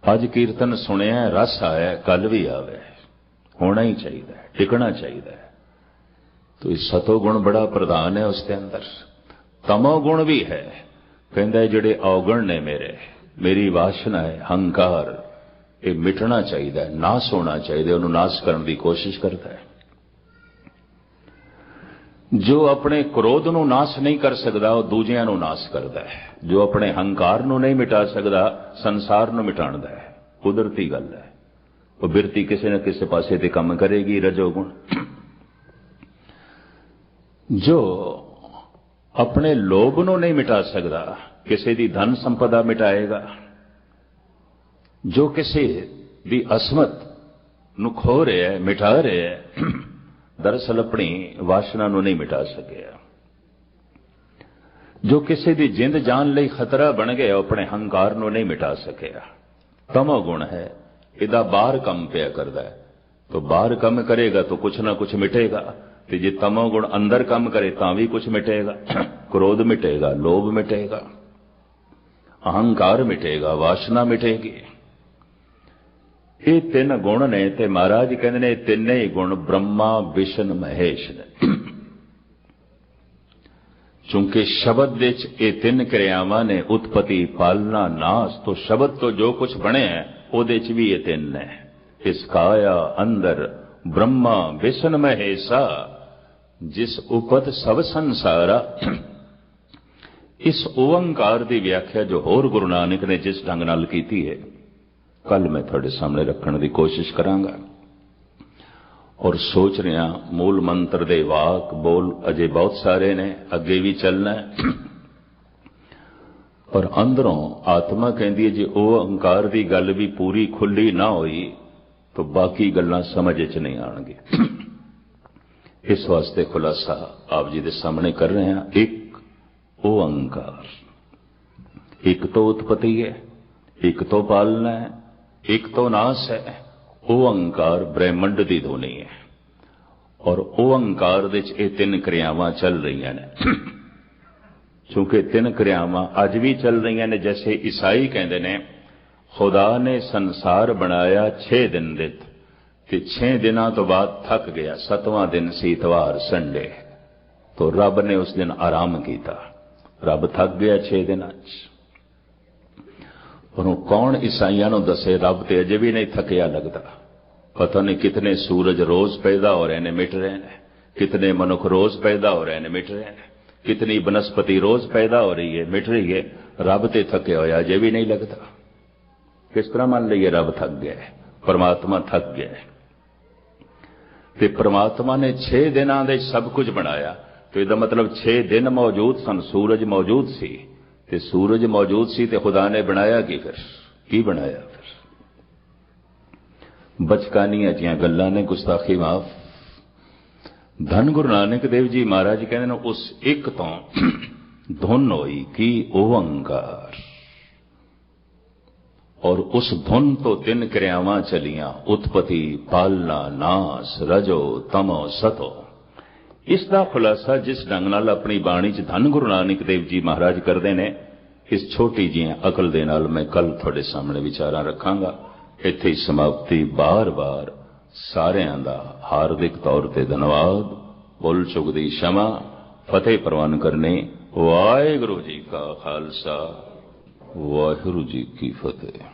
अज कीर्तन सुनिया रस आया कल भी आवे। होना ही चाहिए, टिकना चाहिए। तो इस सतोगुण बड़ा प्रधान है उसके अंदर। तमोगुण भी है, कहंदा जिहड़े अवगुण ने मेरे, मेरी वासना है, हंकार, ये मिटना चाहिए, नाश होना चाहिए, उन्होंने नाश करने की कोशिश करता है। जो अपने क्रोध नूं नाश नहीं कर सकता वो दूजियां नूं नाश करता है। जो अपने हंकार नूं नहीं मिटा सकता संसार नूं मिटाणदा है। कुदरती गल है, वो बिरती किसी न किसी पासे ते काम करेगी। रजोगुण जो अपने लोभ नूं नहीं मिटा सकता किसी दी धन संपदा मिटाएगा। जो किसी दी असमत नूं खो रहा है, मिटा रहा है, दरअसल अपनी वासना नूं नहीं मिटा सकिया। जो किसी दी जिंद जान लई खतरा बन गया अपने हंकार नूं नहीं मिटा सकिया। तमोगुण है, इदा बाहर कम पिया करदा है, तो बाहर कम करेगा तो कुछ ना कुछ मिटेगा। तो जे तमोगुण अंदर कम करे तां भी कुछ मिटेगा। क्रोध मिटेगा, लोभ मिटेगा, अहंकार मिटेगा, वासना मिटेगी। ये तीन गुण ने ते महाराज कहते ने तिन्ने ही गुण ब्रह्मा विष्णु महेश ने। चूंकि शब्द विच ये तीन क्रियावां ने उत्पत्ति पालना नाश, तो शब्द तो जो कुछ बने है उहदे च भी ये तीन ने। इस काया अंदर ब्रह्मा विष्णु महेशा, जिस उपत सब संसारा। इस ओंकार की व्याख्या जो होर गुरु नानक ने जिस ढंग नाल कीती है कल मैं थोड़े सामने रखने की कोशिश करांगा। और सोच रहा मूल मंत्र दे वाक बोल अजे बहुत सारे ने, अगे भी चलना है। पर अंदरों आत्मा कहती है जे ओंकार की गल भी पूरी खुली ना होई तो बाकी गल्लां समझ च नहीं आएंगी। इस वास्ते खुलासा आप जी के सामने कर रहे हैं। एक ओंकार, एक तो उत्पत्ति है, एक तो पालना है, एक तो नाश है। ओंकार ब्रह्मंड की ध्वनि है और ओंकार दे च ये तीन क्रियावां चल रही ने। चूंकि तीन क्रियावां अज भी चल रही ने। जैसे ईसाई कहते ने खुदा ने संसार बनाया 6 दिन दे, 6 दिनों तो बाद थक गया, 7वां दिन सी इतवार संडे, तो रब ने उस दिन आराम किया। रब थक गया 6 दिन। कौन ईसाइयां नूं दसे रब ते अजे भी नहीं थकिया लगता। पता नहीं कितने सूरज रोज पैदा हो रहे हैं, मिट रहे हैं, कितने मनुख रोज पैदा हो रहे हैं, मिट रहे हैं, कितनी बनस्पति रोज पैदा हो रही है, मिट रही है। रब ते थके होया अजे भी नहीं लगता। किस तरह मान लीए रब थक गया है, परमात्मा थक गया है। ते परमात्मा ने 6 दिनों दे सब कुछ बनाया, तो इसका मतलब 6 दिन मौजूद सन, सूरज मौजूद सी, ते सूरज मौजूद सी ते खुदा ने बनाया की फिर की बनाया फिर। बचकानियां जियां गल्लां ने, गुस्ताखी माफ। धन गुरु नानक देव जी महाराज कहते हैं उस एक तो धुन होई की ओंकार, और उस धुन तो 3 क्रियावां चलियां, उत्पत्ति पालना नाश, रजो तमो सतो। इसका खुलासा जिस ढंग नाल अपनी बाणी च धन गुरु नानक देव जी महाराज करते हैं, इस छोटी जी अकल दे नाल मैं कल थोड़े सामने विचारां रखांगा। इत्थे ही समाप्ति। बार बार सारियां दा हार्दिक तौर ते धन्यवाद। भुल चुक दी क्षमा, फतेह प्रवान करने। वाहिगुरू जी का खालसा, वाहिगुरू जी की फतेह।